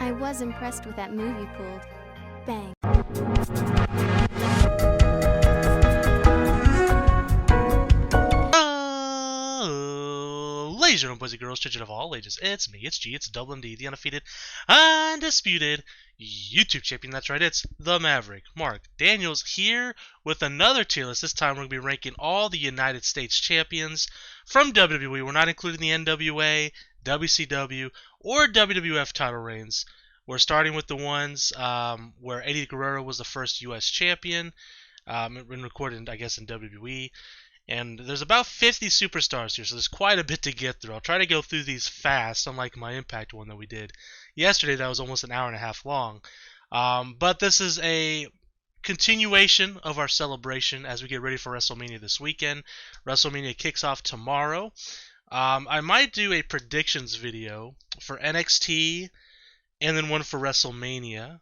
I was impressed with that move you pulled. Bang. Ladies and gentlemen, boys and girls, children of all ages, it's me, it's G, it's Double MD, the undefeated, undisputed YouTube champion. That's right, it's the Maverick, Mark Daniels, here with another tier list. This time we're going to be ranking all the United States champions from WWE. We're not including the NWA, WCW, or WWF title reigns. We're starting with the ones where Eddie Guerrero was the first U.S. champion, and recorded, I guess, in WWE. And there's about 50 superstars here, so there's quite a bit to get through. I'll try to go through these fast, unlike my Impact one that we did yesterday that was almost an hour and a half long. But this is a continuation of our celebration as we get ready for WrestleMania this weekend. WrestleMania kicks off tomorrow. I might do a predictions video for NXT and then one for WrestleMania.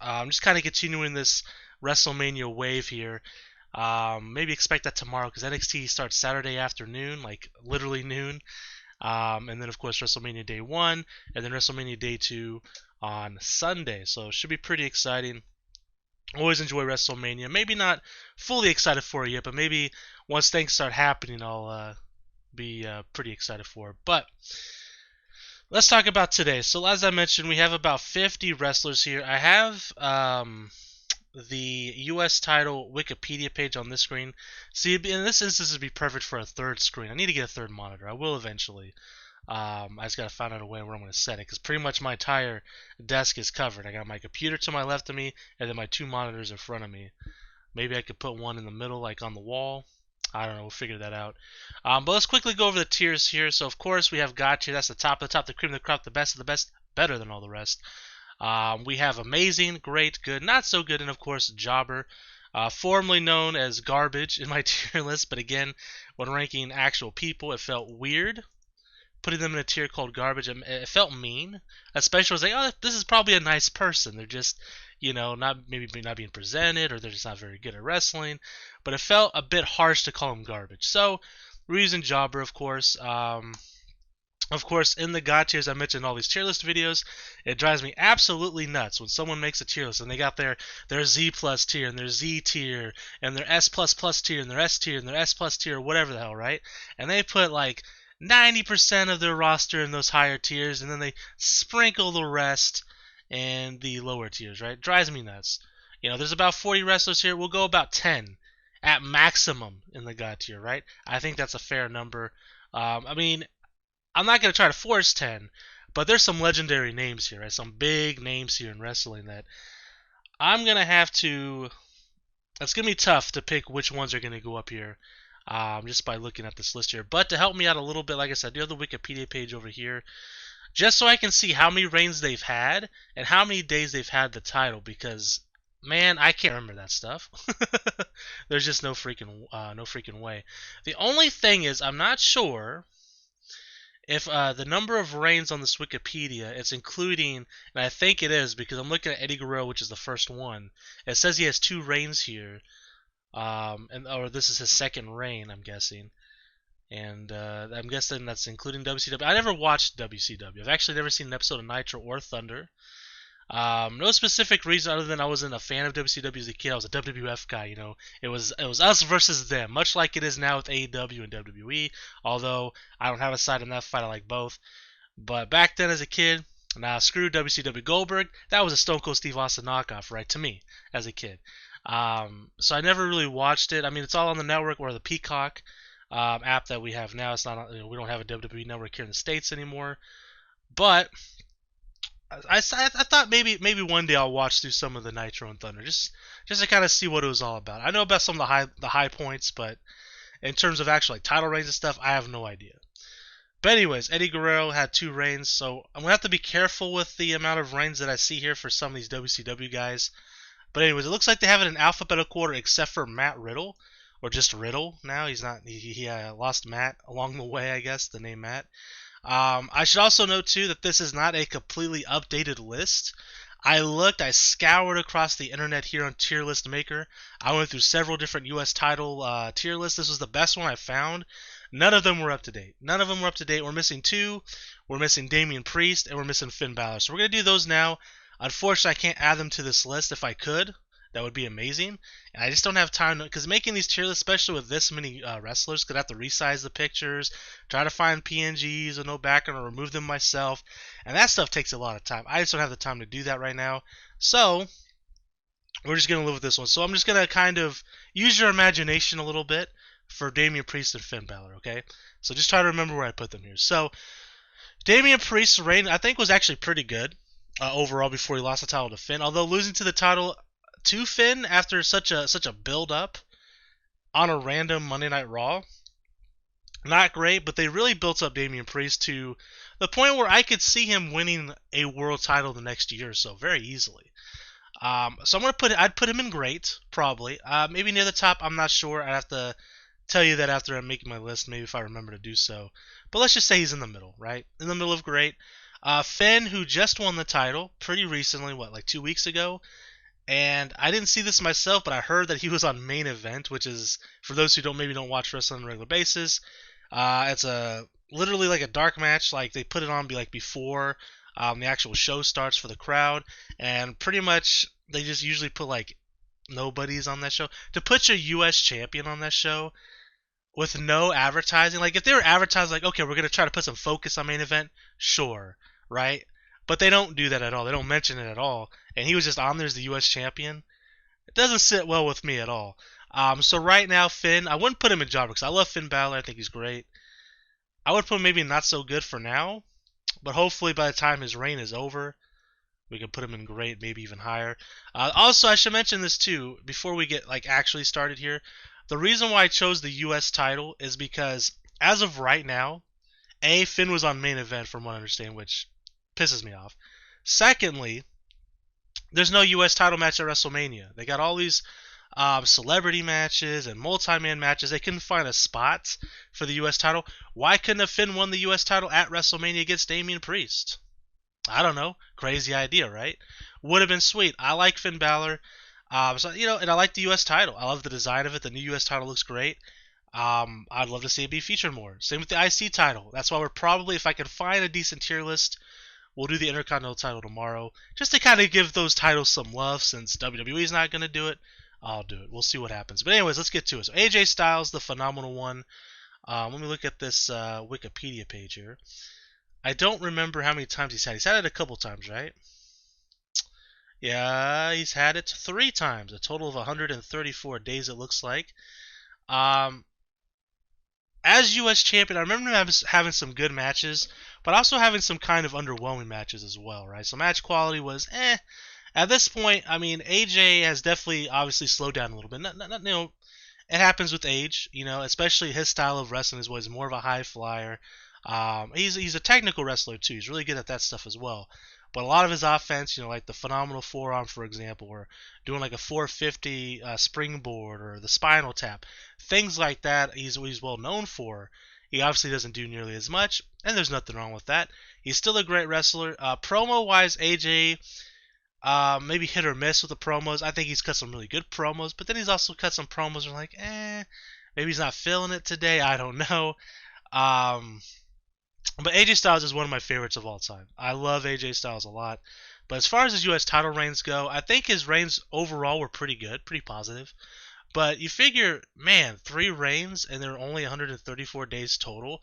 I'm just kind of continuing this WrestleMania wave here. Maybe expect that tomorrow because NXT starts Saturday afternoon, like literally noon. And then, of course, WrestleMania Day 1 and then WrestleMania Day 2 on Sunday. So it should be pretty exciting. Always enjoy WrestleMania. Maybe not fully excited for it yet, but maybe once things start happening, I'll be pretty excited for it. But let's talk about today. So as I mentioned, we have about 50 wrestlers here. I have the U.S. title Wikipedia page on this screen. See, in this instance, it'd be perfect for a third screen. I need to get a third monitor. I will eventually. I just gotta find out a way where I'm gonna set it, because pretty much my entire desk is covered. I got my computer to my left of me, and then my two monitors in front of me. Maybe I could put one in the middle, like on the wall. I don't know. We'll figure that out. But let's quickly go over the tiers here. So of course we have God tier. That's the top of the top, the cream of the crop, the best of the best, better than all the rest. We have amazing, great, good, not so good, and of course jobber, formerly known as garbage in my tier list. But again, when ranking actual people, it felt weird putting them in a tier called garbage. It felt mean, especially I was like, oh, this is probably a nice person. They're just, not being presented, or they're just not very good at wrestling. But it felt a bit harsh to call them garbage. So we're using jobber, of course. Of course, in the God tiers, I mentioned all these tier list videos. It drives me absolutely nuts when someone makes a tier list and they got their Z plus tier and their Z tier and their S plus plus tier and their S tier and their S plus tier, whatever the hell, right? And they put like 90% of their roster in those higher tiers, and then they sprinkle the rest in the lower tiers, right? It drives me nuts. There's about 40 wrestlers here. We'll go about 10 at maximum in the God tier, right? I think that's a fair number. I'm not going to try to force 10, but there's some legendary names here, right? Some big names here in wrestling that I'm going to have to... It's going to be tough to pick which ones are going to go up here just by looking at this list here. But to help me out a little bit, like I said, I do have the Wikipedia page over here just so I can see how many reigns they've had and how many days they've had the title, because, man, I can't remember that stuff. There's just no freaking way. The only thing is, I'm not sure if the number of reigns on this Wikipedia, it's including, and I think it is because I'm looking at Eddie Guerrero, which is the first one. It says he has 2 reigns here, or this is his second reign, I'm guessing. And I'm guessing that's including WCW. I never watched WCW. I've actually never seen an episode of Nitro or Thunder. No specific reason other than I wasn't a fan of WCW as a kid. I was a WWF guy, It was us versus them, much like it is now with AEW and WWE. Although I don't have a side in that fight, I like both. But back then as a kid, screw WCW. Goldberg, that was a Stone Cold Steve Austin knockoff, right, to me as a kid. So I never really watched it. I mean, it's all on the network or the Peacock app that we have now. It's not, we don't have a WWE network here in the States anymore. But I thought maybe one day I'll watch through some of the Nitro and Thunder just to kind of see what it was all about. I know about some of the high points, but in terms of actual title reigns and stuff, I have no idea. But anyways, Eddie Guerrero had 2 reigns, so I'm gonna have to be careful with the amount of reigns that I see here for some of these WCW guys. But anyways, it looks like they have it in alphabetical order except for Matt Riddle, or just Riddle now. He's not. He lost Matt along the way, I guess, the name Matt. I should also note, too, that this is not a completely updated list. I scoured across the internet here on Tier List Maker. I went through several different U.S. title tier lists. This was the best one I found. None of them were up to date. None of them were up to date. We're missing 2. We're missing Damian Priest, and we're missing Finn Balor. So we're going to do those now. Unfortunately, I can't add them to this list. If I could, that would be amazing. And I just don't have time, because making these tier lists, especially with this many wrestlers, because I have to resize the pictures, try to find PNGs with no background, or remove them myself. And that stuff takes a lot of time. I just don't have the time to do that right now. So we're just going to live with this one. So I'm just going to kind of use your imagination a little bit for Damian Priest and Finn Balor, okay? So just try to remember where I put them here. So Damian Priest's reign, I think, was actually pretty good overall before he lost the title to Finn. Although losing to the title to Finn after such a build-up on a random Monday Night Raw, not great, but they really built up Damian Priest to the point where I could see him winning a world title the next year or so very easily. So I'd put him in great, probably. Maybe near the top, I'm not sure. I'd have to tell you that after I'm making my list, maybe if I remember to do so. But let's just say he's in the middle, right? In the middle of great. Finn, who just won the title pretty recently, like 2 weeks ago. And I didn't see this myself, but I heard that he was on Main Event, which is, for those who don't watch wrestling on a regular basis, it's literally like a dark match. Like they put it on before the actual show starts for the crowd, and pretty much they just usually put like nobodies on that show. To put your U.S. champion on that show with no advertising, like if they were advertising like, okay, we're going to try to put some focus on Main Event, sure, right? But they don't do that at all. They don't mention it at all. And he was just on there as the U.S. champion. It doesn't sit well with me at all. So right now, Finn, I wouldn't put him in jobber because I love Finn Balor. I think he's great. I would put him maybe not so good for now, but hopefully by the time his reign is over, we can put him in great, maybe even higher. Also, I should mention this too before we get actually started here. The reason why I chose the U.S. title is because as of right now, Finn was on Main Event from what I understand, which pisses me off. Secondly, there's no U.S. title match at WrestleMania. They got all these celebrity matches and multi-man matches. They couldn't find a spot for the U.S. title. Why couldn't have Finn won the U.S. title at WrestleMania against Damian Priest? I don't know. Crazy idea, right? Would have been sweet. I like Finn Balor. And I like the U.S. title. I love the design of it. The new U.S. title looks great. I'd love to see it be featured more. Same with the IC title. That's why we're probably, if I can find a decent tier list, we'll do the Intercontinental title tomorrow, just to kind of give those titles some love. Since WWE's not going to do it, I'll do it. We'll see what happens. But anyways, let's get to it. So AJ Styles, the phenomenal one. Let me look at this Wikipedia page here. I don't remember how many times he's had. He's had it a couple times, right? Yeah, he's had it 3 times. A total of 134 days, it looks like. As U.S. champion, I remember him having some good matches, but also having some kind of underwhelming matches as well, right? So match quality was At this point, I mean, AJ has definitely, obviously, slowed down a little bit. It happens with age, especially his style of wrestling was more of a high flyer. He's a technical wrestler too. He's really good at that stuff as well. But a lot of his offense, like the phenomenal forearm, for example, or doing like a 450 springboard or the spinal tap, things like that, he's well known for. He obviously doesn't do nearly as much, and there's nothing wrong with that. He's still a great wrestler. Promo-wise, AJ maybe hit or miss with the promos. I think he's cut some really good promos, but then he's also cut some promos that are like, maybe he's not feeling it today. I don't know. But AJ Styles is one of my favorites of all time. I love AJ Styles a lot. But as far as his U.S. title reigns go, I think his reigns overall were pretty good, pretty positive. But you figure, man, 3 reigns and there are only 134 days total.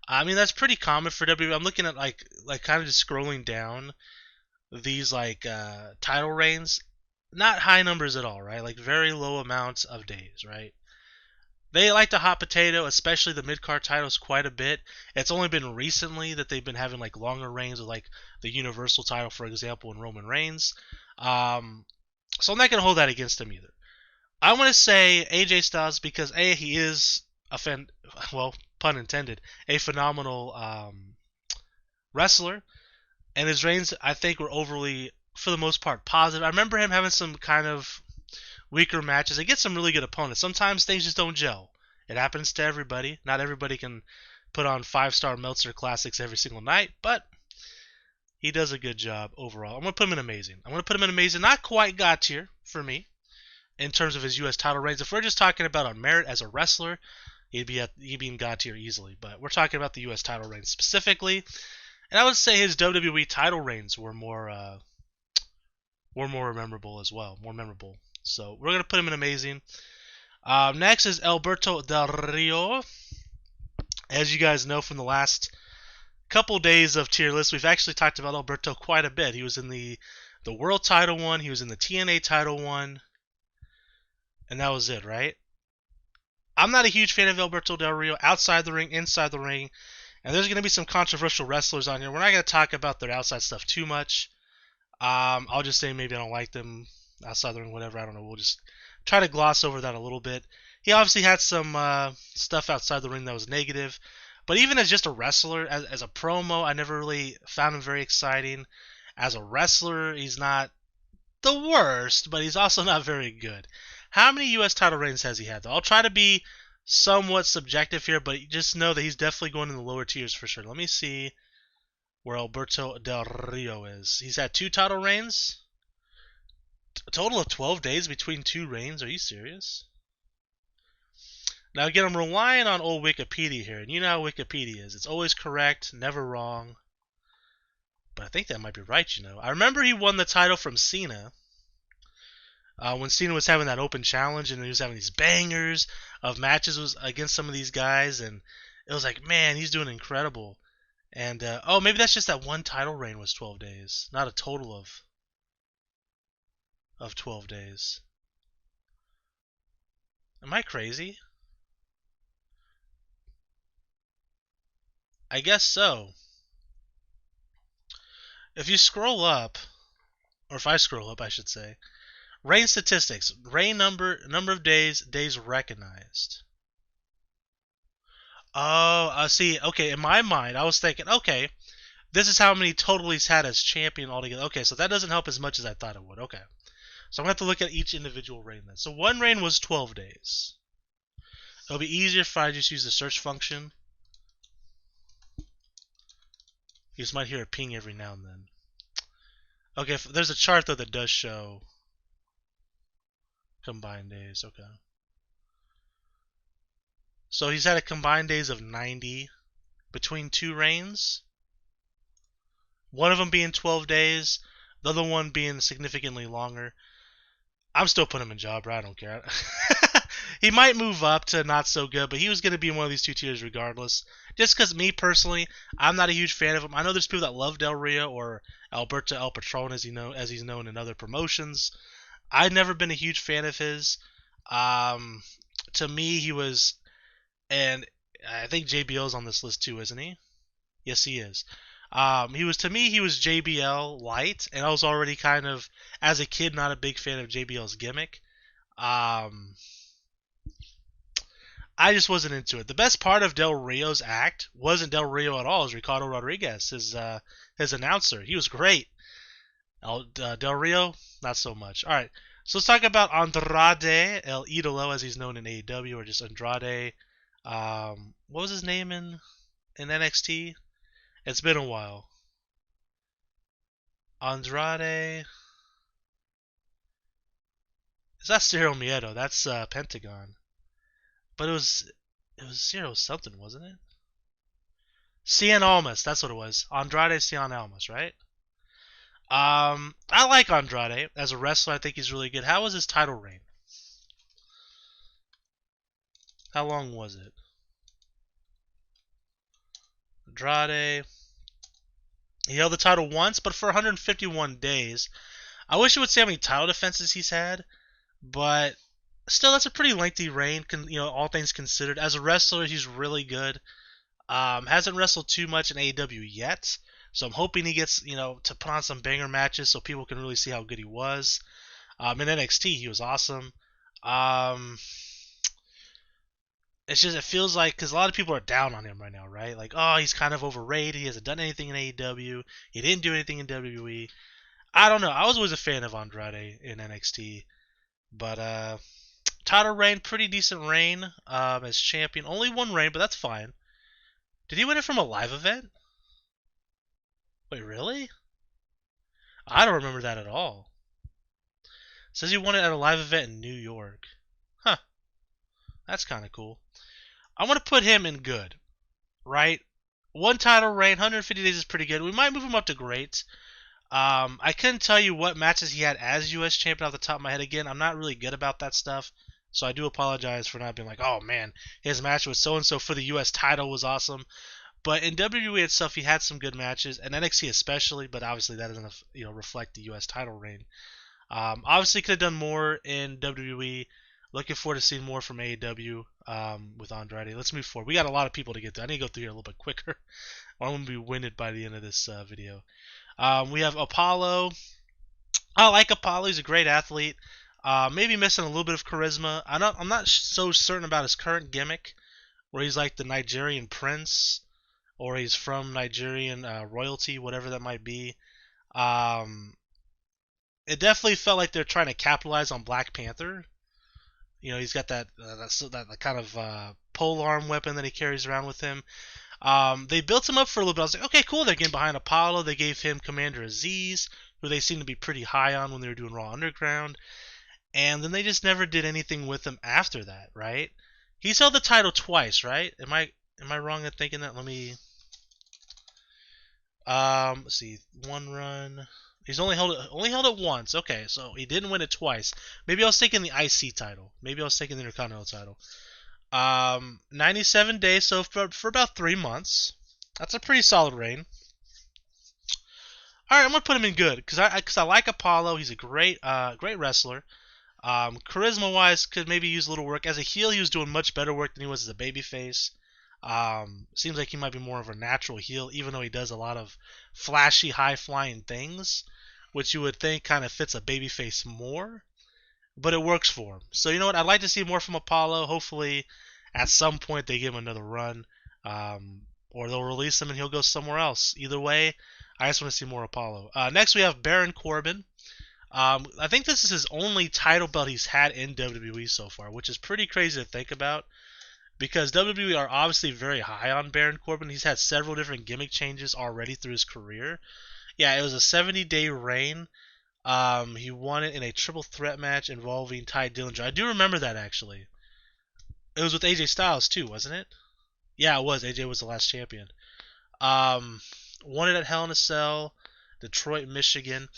I mean, that's pretty common for WWE. I'm looking at like kind of just scrolling down these title reigns. Not high numbers at all, right? Like very low amounts of days, right? They like the hot potato, especially the mid-card titles, quite a bit. It's only been recently that they've been having longer reigns with the Universal title, for example, in Roman Reigns. So I'm not going to hold that against him either. I want to say AJ Styles because he is pun intended, a phenomenal wrestler, and his reigns I think were overly, for the most part, positive. I remember him having some kind of weaker matches. They get some really good opponents. Sometimes things just don't gel. It happens to everybody. Not everybody can put on 5-star Meltzer classics every single night, but he does a good job overall. I'm going to put him in amazing. Not quite God tier for me in terms of his U.S. title reigns. If we're just talking about on merit as a wrestler, he'd be in God tier easily. But we're talking about the U.S. title reigns specifically, and I would say his WWE title reigns were more memorable as well, more memorable. So we're gonna put him in amazing. Next is Alberto Del Rio. As you guys know from the last couple days of tier lists, we've actually talked about Alberto quite a bit. He was in the world title one, he was in the TNA title one, and that was it, right? I'm not a huge fan of Alberto Del Rio outside the ring, inside the ring, and there's going to be some controversial wrestlers on here. We're not going to talk about their outside stuff too much. I'll just say maybe I don't like them outside the ring, whatever. I don't know. We'll just try to gloss over that a little bit. He obviously had some stuff outside the ring that was negative, but even as just a wrestler, as a promo, I never really found him very exciting. As a wrestler, he's not the worst, but he's also not very good. How many U.S. title reigns has he had, though? I'll try to be somewhat subjective here, but just know that he's definitely going in the lower tiers for sure. Let me see where Alberto Del Rio is. He's had 2 title reigns. A total of 12 days between 2 reigns. Are you serious? Now, again, I'm relying on old Wikipedia here, and you know how Wikipedia is. It's always correct, never wrong. But I think that might be right, you know. I remember he won the title from Cena. When Cena was having that open challenge and he was having these bangers of matches against some of these guys, and it was like, man, he's doing incredible. And oh, maybe that's just that one title reign was 12 days, not a total of 12 days. Am I crazy? I guess so. If you scroll up, or if I scroll up, I should say, reign statistics, reign number of days recognized. Oh, see, okay, in my mind, I was thinking, okay, this is how many total he's had as champion altogether. Okay, so that doesn't help as much as I thought it would. Okay. So I'm going to have to look at each individual reign then. So one reign was 12 days. It'll be easier if I just use the search function. You just might hear a ping every now and then. Okay, there's a chart though that does show combined days. Okay. So he's had a combined days of 90 between 2 reigns. One of them being 12 days, the other one being significantly longer. I'm still putting him in jobber. I don't care. He might move up to not so good, but he was going to be in one of these 2 tiers regardless. Just because me personally, I'm not a huge fan of him. I know there's people that love Del Rio or Alberto El Patron, as he's known in other promotions. I've never been a huge fan of his. To me, he was, and I think JBL's on this list too, isn't he? Yes, he is. He was JBL light, and I was already kind of, as a kid, not a big fan of JBL's gimmick. I just wasn't into it. The best part of Del Rio's act wasn't Del Rio at all. It was Ricardo Rodriguez, his announcer. He was great. Del Rio, not so much. All right, so let's talk about Andrade El Idolo, as he's known in AEW, or just Andrade. What was his name in NXT? It's been a while. Andrade. It's not Cero Miedo. That's Pentagon. But it was Zero something, wasn't it? Cien Almas, that's what it was. Andrade Cien Almas, right? I like Andrade as a wrestler. I think he's really good. How was his title reign? How long was it? Andrade. He held the title once, but for 151 days. I wish it would say how many title defenses he's had, but still, that's a pretty lengthy reign, all things considered. As a wrestler, he's really good. Hasn't wrestled too much in AEW yet, so I'm hoping he gets, to put on some banger matches so people can really see how good he was. In NXT, he was awesome. It's just, it feels like, because a lot of people are down on him right now, right? Like, oh, he's kind of overrated. He hasn't done anything in AEW. He didn't do anything in WWE. I don't know. I was always a fan of Andrade in NXT. But, title reign, pretty decent reign as champion. Only one reign, but that's fine. Did he win it from a live event? Wait, really? I don't remember that at all. It says he won it at a live event in New York. Huh. That's kind of cool. I want to put him in good, right? One title reign, 150 days is pretty good. We might move him up to great. I couldn't tell you what matches he had as U.S. champion off the top of my head. Again, I'm not really good about that stuff, so I do apologize for not being like, oh man, his match with so and so for the U.S. title was awesome. But in WWE itself, he had some good matches, and NXT especially. But obviously, that doesn't reflect the U.S. title reign. Obviously, could have done more in WWE. Looking forward to seeing more from AEW with Andrade. Let's move forward. We got a lot of people to get to. I need to go through here a little bit quicker, or I'm gonna be winded by the end of this video. We have Apollo. I like Apollo. He's a great athlete. Maybe missing a little bit of charisma. I'm not so certain about his current gimmick, where he's like the Nigerian prince, or he's from Nigerian royalty, whatever that might be. Um, it definitely felt like they're trying to capitalize on Black Panther. He's got that kind of pole arm weapon that he carries around with him. They built him up for a little bit. I was like, okay, cool. They're getting behind Apollo. They gave him Commander Aziz, who they seemed to be pretty high on when they were doing Raw Underground. And then they just never did anything with him after that, right? He's held the title twice, right? Am I wrong in thinking that? Let me let's see. One run. He's only held it once. Okay, so he didn't win it twice. Maybe I was thinking the IC title. Maybe I was thinking the Intercontinental title. 97 days, so for about 3 months. That's a pretty solid reign. All right, I'm gonna put him in good because I like Apollo. He's a great wrestler. Charisma-wise, could maybe use a little work. As a heel, he was doing much better work than he was as a babyface. Seems like he might be more of a natural heel, even though he does a lot of flashy, high-flying things, which you would think kind of fits a babyface more, but it works for him. So you know what? I'd like to see more from Apollo. Hopefully, at some point they give him another run, or they'll release him and he'll go somewhere else. Either way, I just want to see more Apollo. Next, we have Baron Corbin. I think this is his only title belt he's had in WWE so far, which is pretty crazy to think about because WWE are obviously very high on Baron Corbin. He's had several different gimmick changes already through his career. Yeah, it was a 70-day reign. He won it in a triple threat match involving Ty Dillinger. I do remember that actually. It was with AJ Styles too, wasn't it? Yeah, it was. AJ was the last champion. Um, Won it at Hell in a Cell, Detroit, Michigan.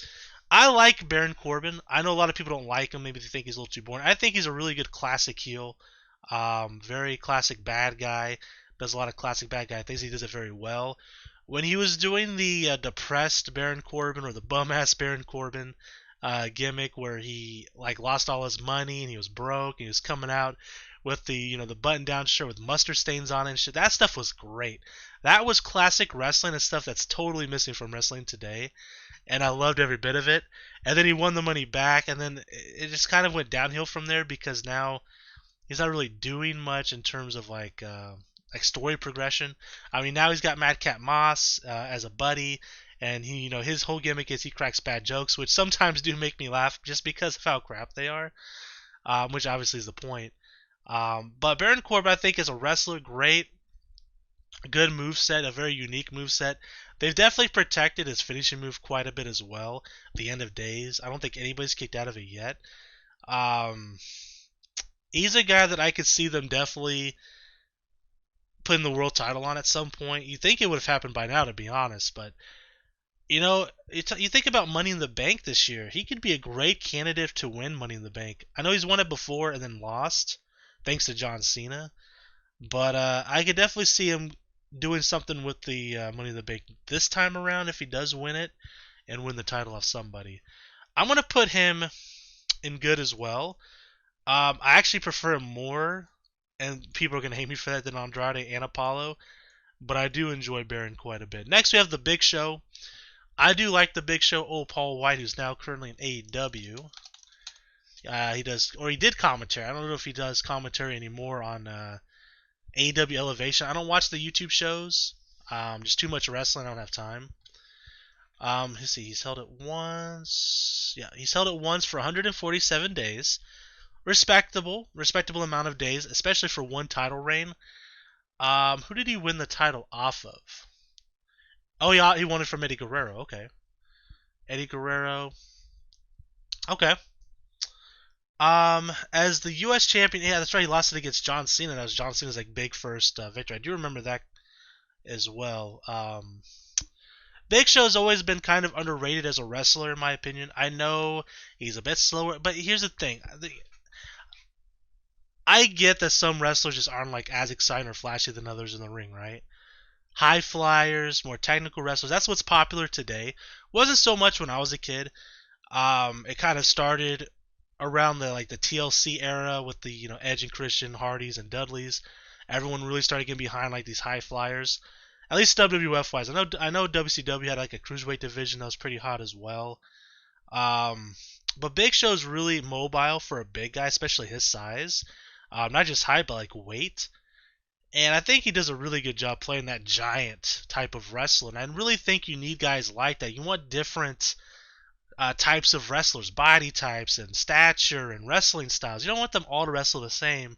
I like Baron Corbin. I know a lot of people don't like him. Maybe they think he's a little too boring. I think he's a really good classic heel. Very classic bad guy. Does a lot of classic bad guy things. He does it very well. When he was doing the depressed Baron Corbin or the bum ass Baron Corbin gimmick, where he like lost all his money and he was broke and he was coming out with the button down shirt with mustard stains on it and shit. That stuff was great. That was classic wrestling and stuff that's totally missing from wrestling today. And I loved every bit of it. And then he won the money back, and then it just kind of went downhill from there because now he's not really doing much in terms of like story progression. I mean, now he's got Madcap Moss as a buddy, and his whole gimmick is he cracks bad jokes, which sometimes do make me laugh just because of how crap they are, which obviously is the point. But Baron Corbin, I think, is a wrestler, great. Good move set, a very unique move set. They've definitely protected his finishing move quite a bit as well. The End of Days. I don't think anybody's kicked out of it yet. He's a guy that I could see them definitely putting the world title on at some point. You think it would have happened by now, to be honest, but you think about Money in the Bank this year. He could be a great candidate to win Money in the Bank. I know he's won it before and then lost, thanks to John Cena. But I could definitely see him doing something with the Money in the Bank this time around if he does win it and win the title off somebody. I'm going to put him in good as well. I actually prefer him more, and people are going to hate me for that, than Andrade and Apollo. But I do enjoy Baron quite a bit. Next we have The Big Show. I do like The Big Show. Old Paul White, who's now currently in AEW. He did commentary. I don't know if he does commentary anymore on AEW Elevation. I don't watch the YouTube shows. Just too much wrestling. I don't have time. Let's see. He's held it once. Yeah, he's held it once for 147 days. Respectable amount of days, especially for one title reign. Who did he win the title off of? Oh yeah, he won it from Eddie Guerrero. Okay, Eddie Guerrero. Okay. As the U.S. champion, yeah, that's right. He lost it against John Cena. That was John Cena's like big first victory. I do remember that as well. Big Show's always been kind of underrated as a wrestler, in my opinion. I know he's a bit slower, but here's the thing: I get that some wrestlers just aren't like as exciting or flashy than others in the ring, right? High flyers, more technical wrestlers. That's what's popular today. Wasn't so much when I was a kid. It kind of started around the TLC era with the Edge and Christian, Hardys and Dudleys. Everyone really started getting behind like these high flyers. At least WWF wise, I know WCW had like a cruiserweight division that was pretty hot as well. Um, but Big Show's really mobile for a big guy, especially his size. Not just height, but like weight. And I think he does a really good job playing that giant type of wrestler. And I really think you need guys like that. You want different types of wrestlers, body types, and stature, and wrestling styles. You don't want them all to wrestle the same.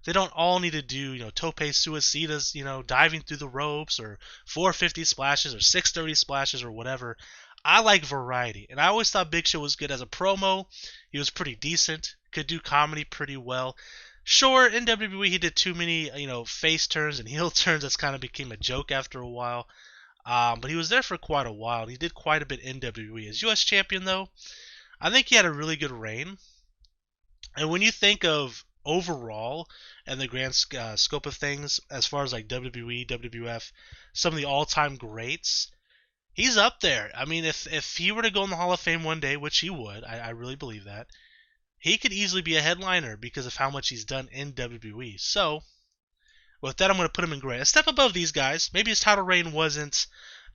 They don't all need to do, tope suicidas, diving through the ropes, or 450 splashes, or 630 splashes, or whatever. I like variety, and I always thought Big Show was good as a promo. He was pretty decent, could do comedy pretty well. Sure, in WWE he did too many, face turns and heel turns. That's kind of became a joke after a while. But he was there for quite a while. He did quite a bit in WWE. As U.S. champion, though, I think he had a really good reign. And when you think of overall and the grand scope of things, as far as like WWE, WWF, some of the all-time greats, he's up there. I mean, if he were to go in the Hall of Fame one day, which he would, I really believe that, he could easily be a headliner because of how much he's done in WWE. So, with that, I'm going to put him in gray. A step above these guys. Maybe his title reign wasn't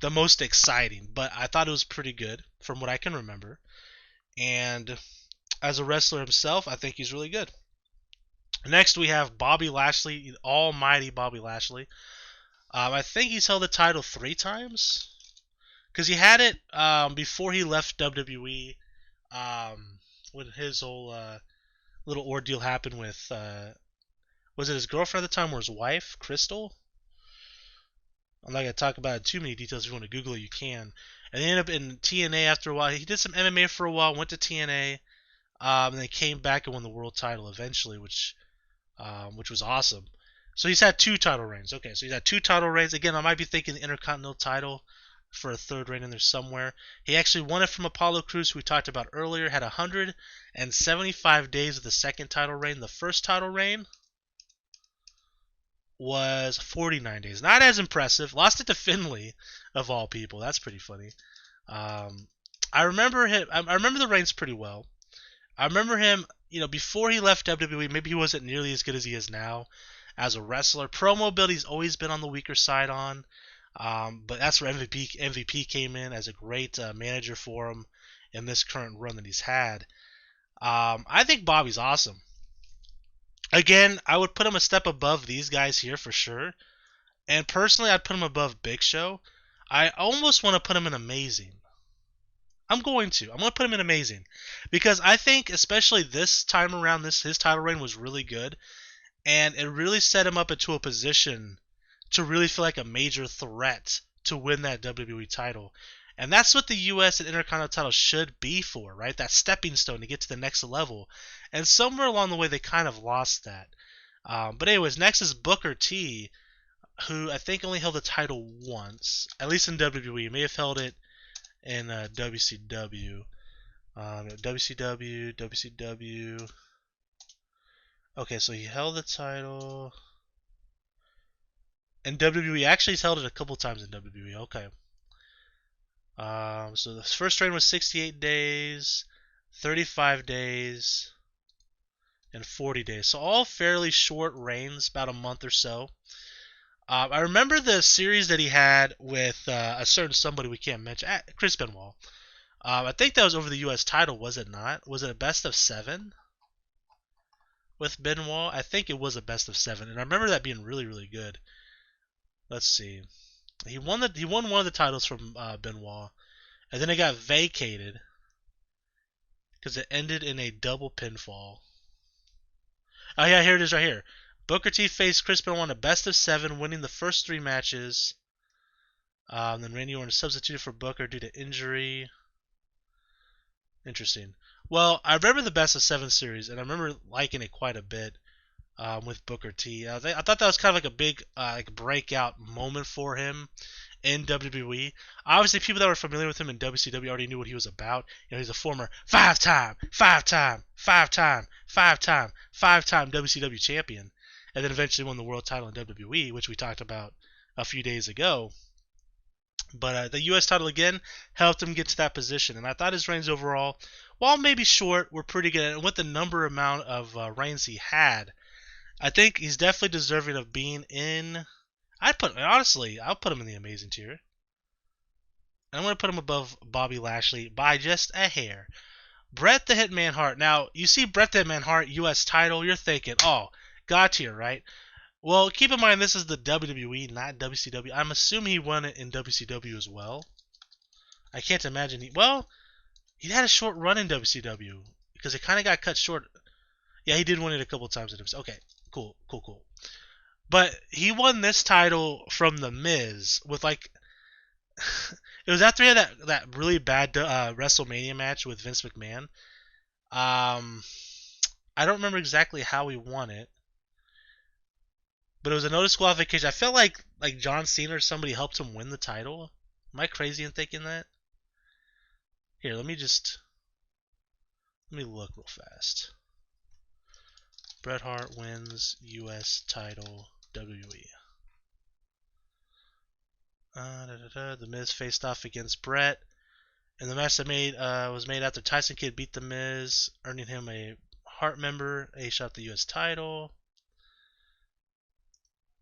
the most exciting, but I thought it was pretty good from what I can remember. And as a wrestler himself, I think he's really good. Next, we have Bobby Lashley, almighty Bobby Lashley. I think he's held the title 3 times because he had it before he left WWE. When his whole little ordeal happened with was it his girlfriend at the time or his wife, Crystal? I'm not gonna talk about it too many details. If you want to Google it, you can. And he ended up in TNA after a while. He did some MMA for a while, went to TNA, and then came back and won the world title eventually, which was awesome. So he's had 2 title reigns. Okay, so he's had 2 title reigns. Again, I might be thinking the Intercontinental title for a third reign in there somewhere. He actually won it from Apollo Crews, who we talked about earlier. Had 175 days of the second title reign. The first title reign was 49 days. Not as impressive. Lost it to Finlay, of all people. That's pretty funny. I remember him. I remember the reigns pretty well. I remember him, before he left WWE, maybe he wasn't nearly as good as he is now as a wrestler. Promo ability's always been on the weaker side but that's where MVP came in as a great manager for him in this current run that he's had. I think Bobby's awesome. Again, I would put him a step above these guys here for sure. And personally, I'd put him above Big Show. I almost want to put him in amazing. I'm going to put him in amazing because I think, especially this time around, his title reign was really good, and it really set him up into a position to really feel like a major threat to win that WWE title. And that's what the U.S. and Intercontinental title should be for, right? That stepping stone to get to the next level. And somewhere along the way, they kind of lost that. But anyways, next is Booker T, who I think only held the title once, at least in WWE. He may have held it in WCW. WCW. Okay, so he held the title in WWE. Actually, he's held it a couple times in WWE. Okay. So the first reign was 68 days, 35 days, and 40 days. So all fairly short reigns, about a month or so. I remember the series that he had with a certain somebody we can't mention, Chris Benoit. I think that was over the U.S. title, was it not? Was it a best of 7 with Benoit? I think it was a best of 7, and I remember that being really, really good. Let's see. He won one of the titles from Benoit, and then it got vacated because it ended in a double pinfall. Oh yeah, here it is right here. Booker T faced Chris Benoit in a best of 7, winning the first 3 matches. Then Randy Orton substituted for Booker due to injury. Interesting. Well, I remember the Best of 7 series, and I remember liking it quite a bit with Booker T. I thought that was kind of like a big like breakout moment for him in WWE. Obviously, people that were familiar with him in WCW already knew what he was about. He's a former five-time WCW champion, and then eventually won the world title in WWE, which we talked about a few days ago. But the U.S. title again helped him get to that position, and I thought his reigns overall, while maybe short, were pretty good. And with the amount of reigns he had, I think he's definitely deserving of being in. I'll put him in the amazing tier. And I'm going to put him above Bobby Lashley by just a hair. Bret the Hitman Hart. Now, you see Bret the Hitman Hart U.S. title, you're thinking, oh, God tier, right? Well, keep in mind this is the WWE, not WCW. I'm assuming he won it in WCW as well. I can't imagine he had a short run in WCW because it kind of got cut short. Yeah, he did win it a couple times in WCW. Okay, cool. But he won this title from The Miz with like it was after he had that really bad WrestleMania match with Vince McMahon. I don't remember exactly how he won it, but it was a no disqualification. I felt like John Cena or somebody helped him win the title. Am I crazy in thinking that? Here, let me look real fast. Bret Hart wins U.S. title WWE. The Miz faced off against Bret, and the match that was made after Tyson Kidd beat The Miz, earning him a Hart member, a shot at the U.S. title.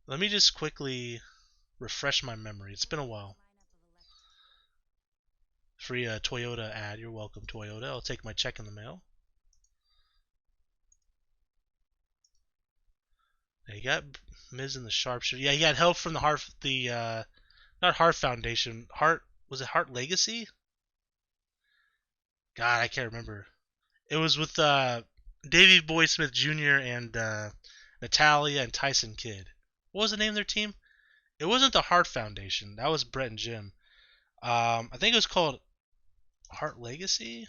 Let me just quickly refresh my memory. It's been a while. Free Toyota ad. You're welcome, Toyota. I'll take my check in the mail. Yeah, you got Miz in the sharpshooter. Yeah, he got help from not Hart Foundation. Was it Hart Legacy? God, I can't remember. It was with Davey Boy Smith Jr. and Natalia and Tyson Kidd. What was the name of their team? It wasn't the Hart Foundation. That was Brett and Jim. I think it was called Hart Legacy.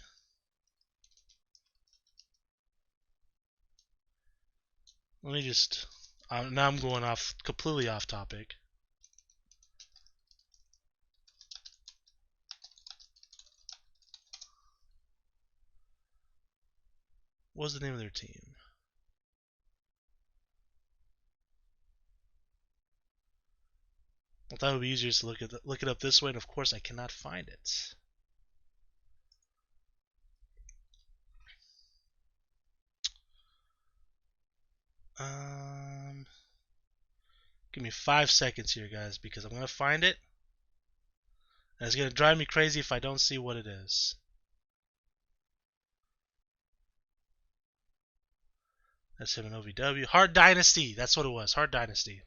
Let me just. Now I'm going completely off topic. What was the name of their team? I thought it would be easier to look it up this way, and of course I cannot find it. Give me 5 seconds here, guys, because I'm gonna find it. And it's gonna drive me crazy if I don't see what it is. That's him in OVW. Hart Dynasty. That's what it was. Hart Dynasty.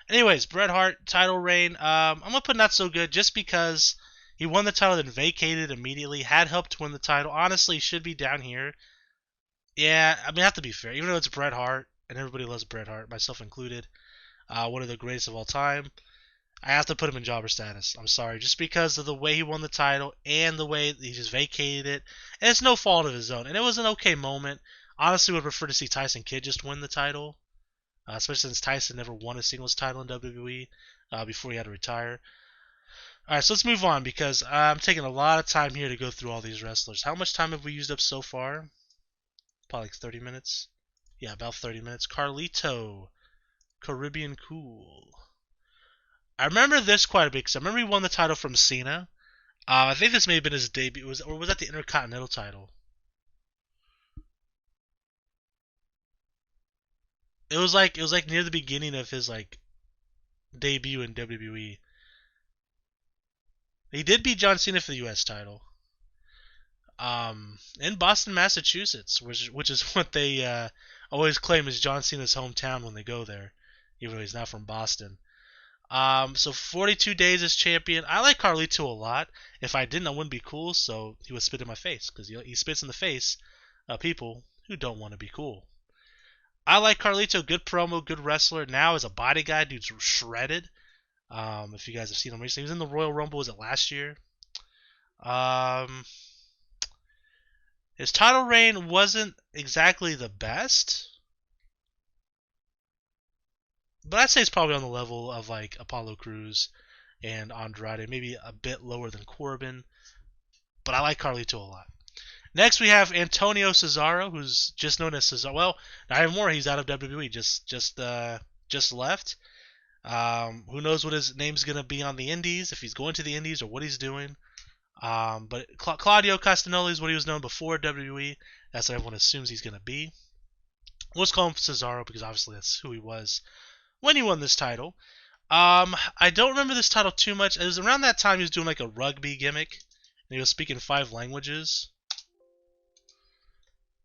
Anyways, Bret Hart title reign. I'm gonna put not so good just because he won the title and vacated immediately. Had helped to win the title. Honestly, should be down here. Yeah, I mean, I have to be fair. Even though it's Bret Hart and everybody loves Bret Hart, myself included, one of the greatest of all time, I have to put him in jobber status. I'm sorry, just because of the way he won the title and the way he just vacated it. And it's no fault of his own. And it was an okay moment. Honestly, would prefer to see Tyson Kidd just win the title, especially since Tyson never won a singles title in WWE before he had to retire. All right, so let's move on because I'm taking a lot of time here to go through all these wrestlers. How much time have we used up so far? Probably like 30 minutes. Yeah, about 30 minutes. Carlito, Caribbean Cool. I remember this quite a bit because I remember he won the title from Cena. I think this may have been his debut. Or was that the Intercontinental title? It was like near the beginning of his like debut in WWE. He did beat John Cena for the U.S. title. In Boston, Massachusetts, which is what they always claim is John Cena's hometown when they go there, even though he's not from Boston. So 42 days as champion. I like Carlito a lot. If I didn't, I wouldn't be cool. So he would spit in my face because he spits in the face of people who don't want to be cool. I like Carlito. Good promo, good wrestler. Now as a body guy, dude's shredded. If you guys have seen him recently, he was in the Royal Rumble. Was it last year? His title reign wasn't exactly the best, but I'd say it's probably on the level of like Apollo Crews and Andrade, maybe a bit lower than Corbin. But I like Carlito a lot. Next, we have Antonio Cesaro, who's just known as Cesaro. Well, not anymore. He's out of WWE. Just left. Who knows what his name's gonna be on the Indies? If he's going to the Indies or what he's doing. But Claudio Castagnoli is what he was known before WWE. That's what everyone assumes he's gonna be. Let's call him Cesaro because obviously that's who he was when he won this title. I don't remember this title too much. It was around that time he was doing like a rugby gimmick, and he was speaking 5 languages.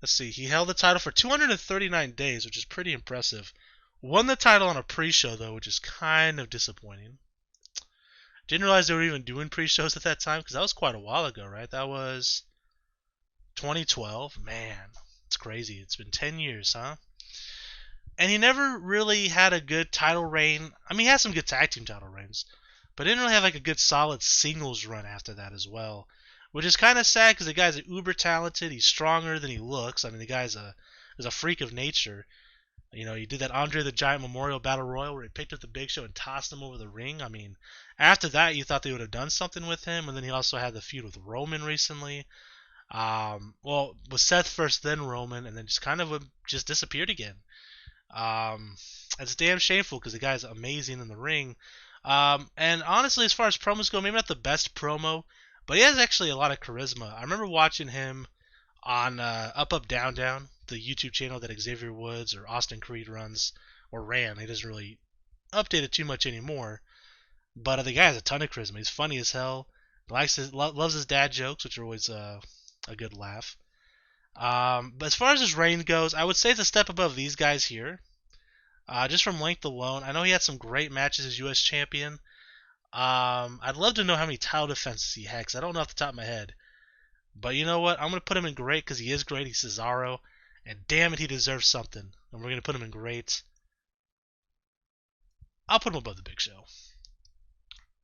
Let's see. He held the title for 239 days, which is pretty impressive. Won the title on a pre-show, though, which is kind of disappointing. Didn't realize they were even doing pre-shows at that time, because that was quite a while ago, right? That was 2012. Man, it's crazy. It's been 10 years, huh? And he never really had a good title reign. I mean, he had some good tag team title reigns, but didn't really have like a good solid singles run after that as well. Which is kind of sad because the guy's uber talented. He's stronger than he looks. I mean, the guy's is a freak of nature. You know, he did that Andre the Giant Memorial Battle Royal where he picked up the Big Show and tossed him over the ring. I mean, after that, you thought they would have done something with him. And then he also had the feud with Roman recently. Well, with Seth first, then Roman, and then just kind of just disappeared again. It's damn shameful because the guy's amazing in the ring. And honestly, as far as promos go, maybe not the best promo, but he has actually a lot of charisma. I remember watching him on Up Up Down Down, the YouTube channel that Xavier Woods or Austin Creed runs or ran. He doesn't really update it too much anymore. But the guy has a ton of charisma. He's funny as hell. Loves his dad jokes, which are always a good laugh. But as far as his reign goes, I would say it's a step above these guys here. Just from length alone. I know he had some great matches as U.S. champion. I'd love to know how many title defenses he had, because I don't know off the top of my head. But you know what? I'm going to put him in great because he is great. He's Cesaro. And damn it, he deserves something. And we're going to put him in great. I'll put him above the Big Show.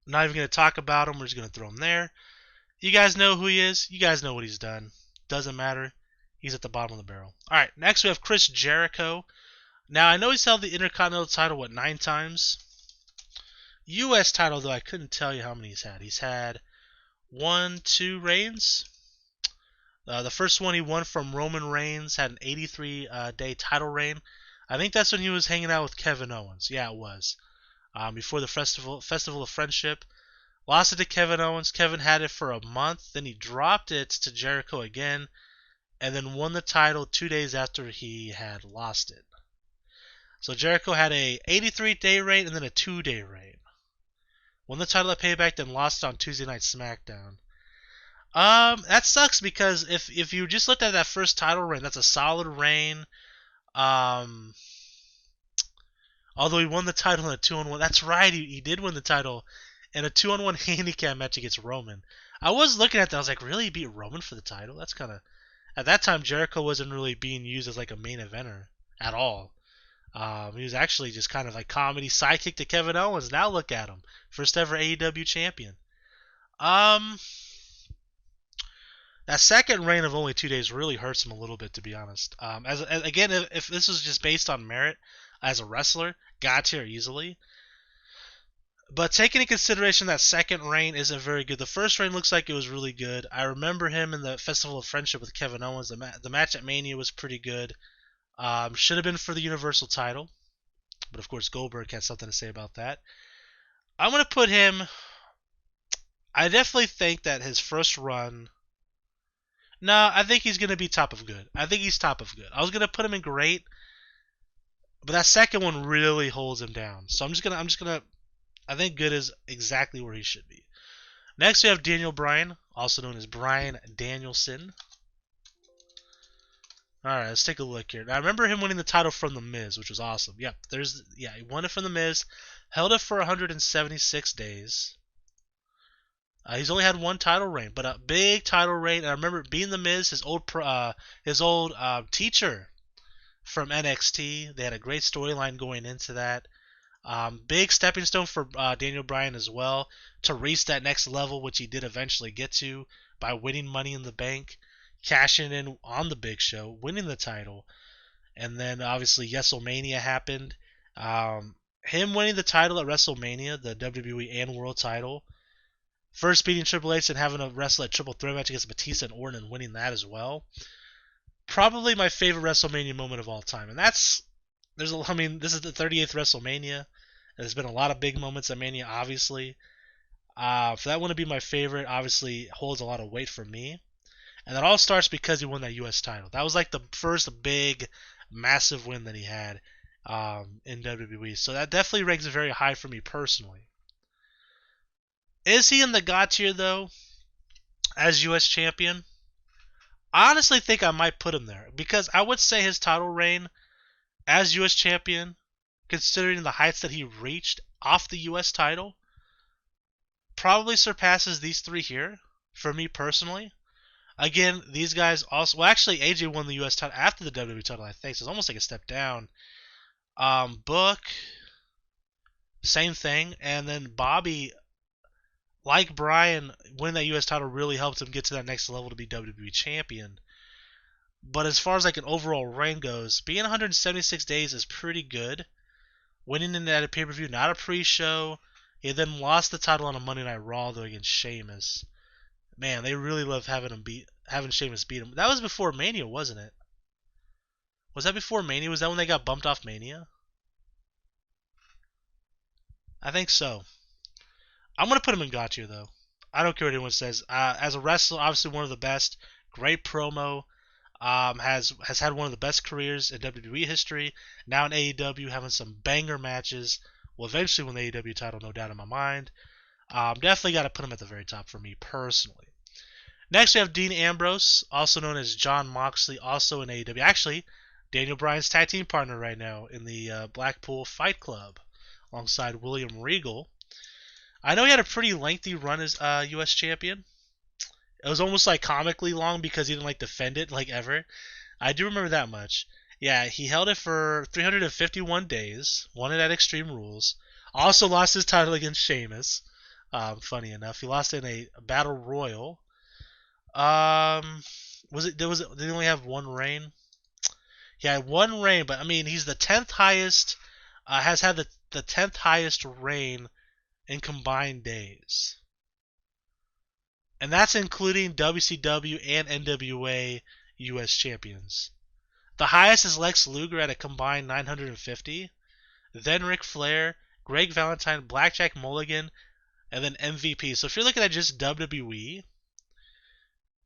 I'm not even going to talk about him. We're just going to throw him there. You guys know who he is. You guys know what he's done. Doesn't matter. He's at the bottom of the barrel. Alright, next we have Chris Jericho. Now, I know he's held the Intercontinental title, 9 times? U.S. title, though, I couldn't tell you how many he's had. He's had 2 reigns. The first one he won from Roman Reigns, had an 83-day title reign. I think that's when he was hanging out with Kevin Owens. Yeah, it was. Before the Festival of Friendship. Lost it to Kevin Owens. Kevin had it for a month. Then he dropped it to Jericho again. And then won the title 2 days after he had lost it. So Jericho had a 83-day reign and then a 2-day reign. Won the title at Payback, then lost it on Tuesday Night SmackDown. That sucks because if you just looked at that first title reign, that's a solid reign. Although he won the title in a 2-on-1. That's right, he did win the title in a 2-on-1 handicap match against Roman. I was looking at that, I was like, really, he beat Roman for the title? That's kind of... At that time, Jericho wasn't really being used as like a main eventer at all. He was actually just kind of like comedy sidekick to Kevin Owens. Now look at him. First ever AEW champion. That second reign of only 2 days really hurts him a little bit, to be honest. Again, if this was just based on merit as a wrestler, got here easily. But taking into consideration that second reign isn't very good. The first reign looks like it was really good. I remember him in the Festival of Friendship with Kevin Owens. The match at Mania was pretty good. Should have been for the Universal title. But of course Goldberg had something to say about that. I'm going to put him... I definitely think that his first run... No, I think he's going to be top of good. I think he's top of good. I was going to put him in great. But that second one really holds him down. So I'm just gonna I think good is exactly where he should be. Next we have Daniel Bryan, also known as Bryan Danielson. Alright, let's take a look here. Now I remember him winning the title from The Miz, which was awesome. Yep, he won it from The Miz, held it for 176 days. He's only had 1 title reign, but a big title reign. And I remember being The Miz, his old teacher from NXT. They had a great storyline going into that. Big stepping stone for Daniel Bryan as well to reach that next level, which he did eventually get to by winning Money in the Bank. cashing in on the Big Show, winning the title, and then obviously Wrestlemania happened. Him winning the title at Wrestlemania, the WWE and World title, first beating Triple H and having a wrestle at Triple Threat match against Batista and Orton and winning that as well. Probably my favorite WrestleMania moment of all time, and this is the 38th WrestleMania. There's been a lot of big moments at Mania, obviously. For that one to be my favorite, obviously holds a lot of weight for me. And that all starts because he won that U.S. title. That was like the first big, massive win that he had in WWE. So that definitely ranks very high for me personally. Is he in the God tier, though, as U.S. champion? I honestly think I might put him there. Because I would say his title reign as U.S. champion, considering the heights that he reached off the U.S. title, probably surpasses these three here, for me personally. Again, these guys also... Well, actually, AJ won the U.S. title after the WWE title, I think, so it's almost like a step down. Book, same thing. And then Bobby, like Bryan, winning that U.S. title really helped him get to that next level to be WWE champion. But as far as like an overall reign goes, being 176 days is pretty good. Winning in at a pay-per-view, not a pre-show. He then lost the title on a Monday Night Raw, though, against Sheamus. Man, they really love having Sheamus beat him. That was before Mania, wasn't it? Was that before Mania? Was that when they got bumped off Mania? I think so. I'm going to put him in God tier, though. I don't care what anyone says. As a wrestler, obviously one of the best. Great promo. Has had one of the best careers in WWE history. Now in AEW, having some banger matches. Will eventually win the AEW title, no doubt in my mind. Definitely got to put him at the very top for me personally. Next, we have Dean Ambrose, also known as Jon Moxley, also in AEW. Actually, Daniel Bryan's tag team partner right now in the Blackpool Fight Club, alongside William Regal. I know he had a pretty lengthy run as U.S. champion. It was almost like comically long because he didn't like defend it like ever. I do remember that much. Yeah, he held it for 351 days, won it at Extreme Rules. Also lost his title against Sheamus. Funny enough, he lost in a battle royal. Did he only have one reign? He had one reign, but I mean he's the 10th highest. Has had the 10th highest reign in combined days, and that's including WCW and NWA U.S. champions. The highest is Lex Luger at a combined 950. Then Ric Flair, Greg Valentine, Blackjack Mulligan, and then MVP. So if you're looking at just WWE,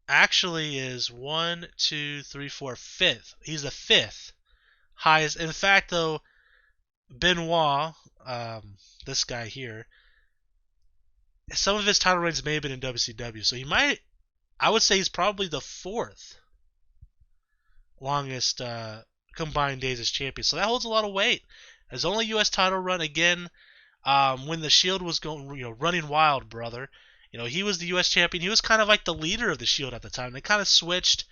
actually is 1, 2, 3, 4, 5th. He's the 5th highest. In fact, though, Benoit, this guy here, some of his title reigns may have been in WCW. So I would say he's probably the 4th longest combined days as champion. So that holds a lot of weight. His only U.S. title run, again, when the Shield was going, running wild, brother. He was the U.S. champion. He was kind of like the leader of the Shield at the time. They kind of switched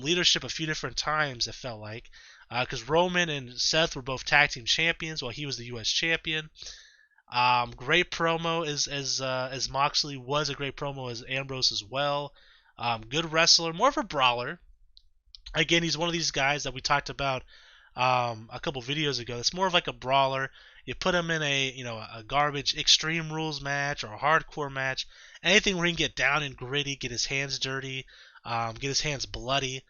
leadership a few different times, it felt like. Because Roman and Seth were both tag team champions while he was the U.S. champion. Great promo as Moxley was a great promo as Ambrose as well. Good wrestler, more of a brawler. Again, he's one of these guys that we talked about a couple videos ago. It's more of like a brawler. You put him in a garbage Extreme Rules match or a hardcore match, anything where he can get down and gritty, get his hands dirty, get his hands bloody.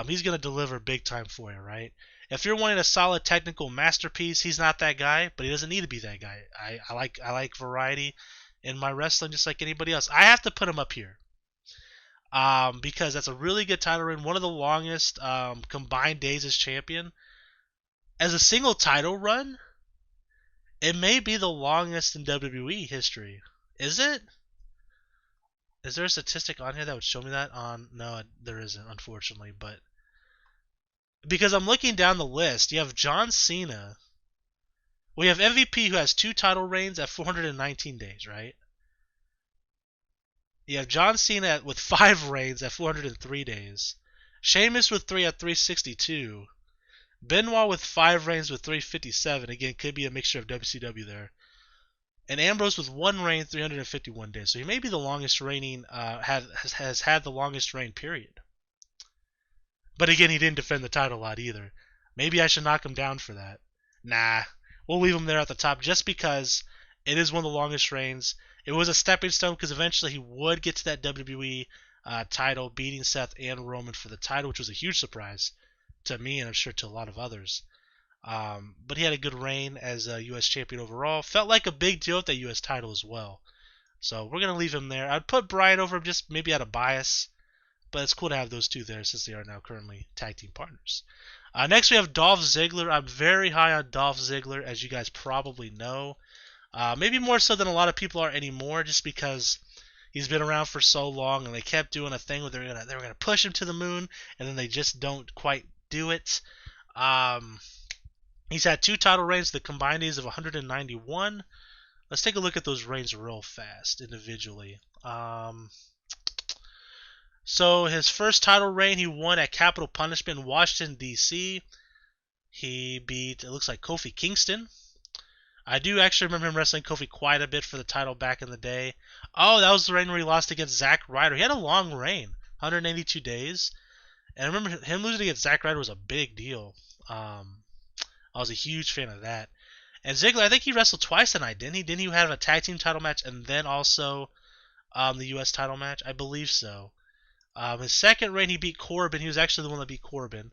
He's gonna deliver big time for you, right? If you're wanting a solid technical masterpiece, he's not that guy, but he doesn't need to be that guy. I like variety in my wrestling just like anybody else. I have to put him up here. Because that's a really good title run, one of the longest combined days as champion. As a single title run, it may be the longest in WWE history. Is it? Is there a statistic on here that would show me that? No, there isn't, unfortunately. But because I'm looking down the list, you have John Cena. We have MVP who has 2 title reigns at 419 days, right? You have John Cena with 5 reigns at 403 days. Sheamus with 3 at 362. Benoit with 5 reigns with 357. Again, could be a mixture of WCW there. And Ambrose with 1 reign, 351 days. So he may be the longest reigning, has had the longest reign period. But again, he didn't defend the title a lot either. Maybe I should knock him down for that. Nah, we'll leave him there at the top just because it is one of the longest reigns. It was a stepping stone because eventually he would get to that WWE title, beating Seth and Roman for the title, which was a huge surprise to me and I'm sure to a lot of others. But he had a good reign as a U.S. champion overall. Felt like a big deal with that U.S. title as well. So we're going to leave him there. I'd put Bryan over him just maybe out of bias. But it's cool to have those two there since they are now currently tag team partners. Next we have Dolph Ziggler. I'm very high on Dolph Ziggler, as you guys probably know. Maybe more so than a lot of people are anymore, just because he's been around for so long, and they kept doing a thing where they were gonna push him to the moon, and then they just don't quite do it. He's had 2 title reigns, the combined days of 191. Let's take a look at those reigns real fast individually. So his first title reign, he won at Capital Punishment in Washington, D.C. He beat, it looks like, Kofi Kingston. I do actually remember him wrestling Kofi quite a bit for the title back in the day. Oh, that was the reign where he lost against Zack Ryder. He had a long reign, 182 days. And I remember him losing against Zack Ryder was a big deal. I was a huge fan of that. And Ziggler, I think he wrestled twice tonight, didn't he? Didn't he have a tag team title match and then also the U.S. title match? I believe so. His second reign, he beat Corbin. He was actually the one that beat Corbin,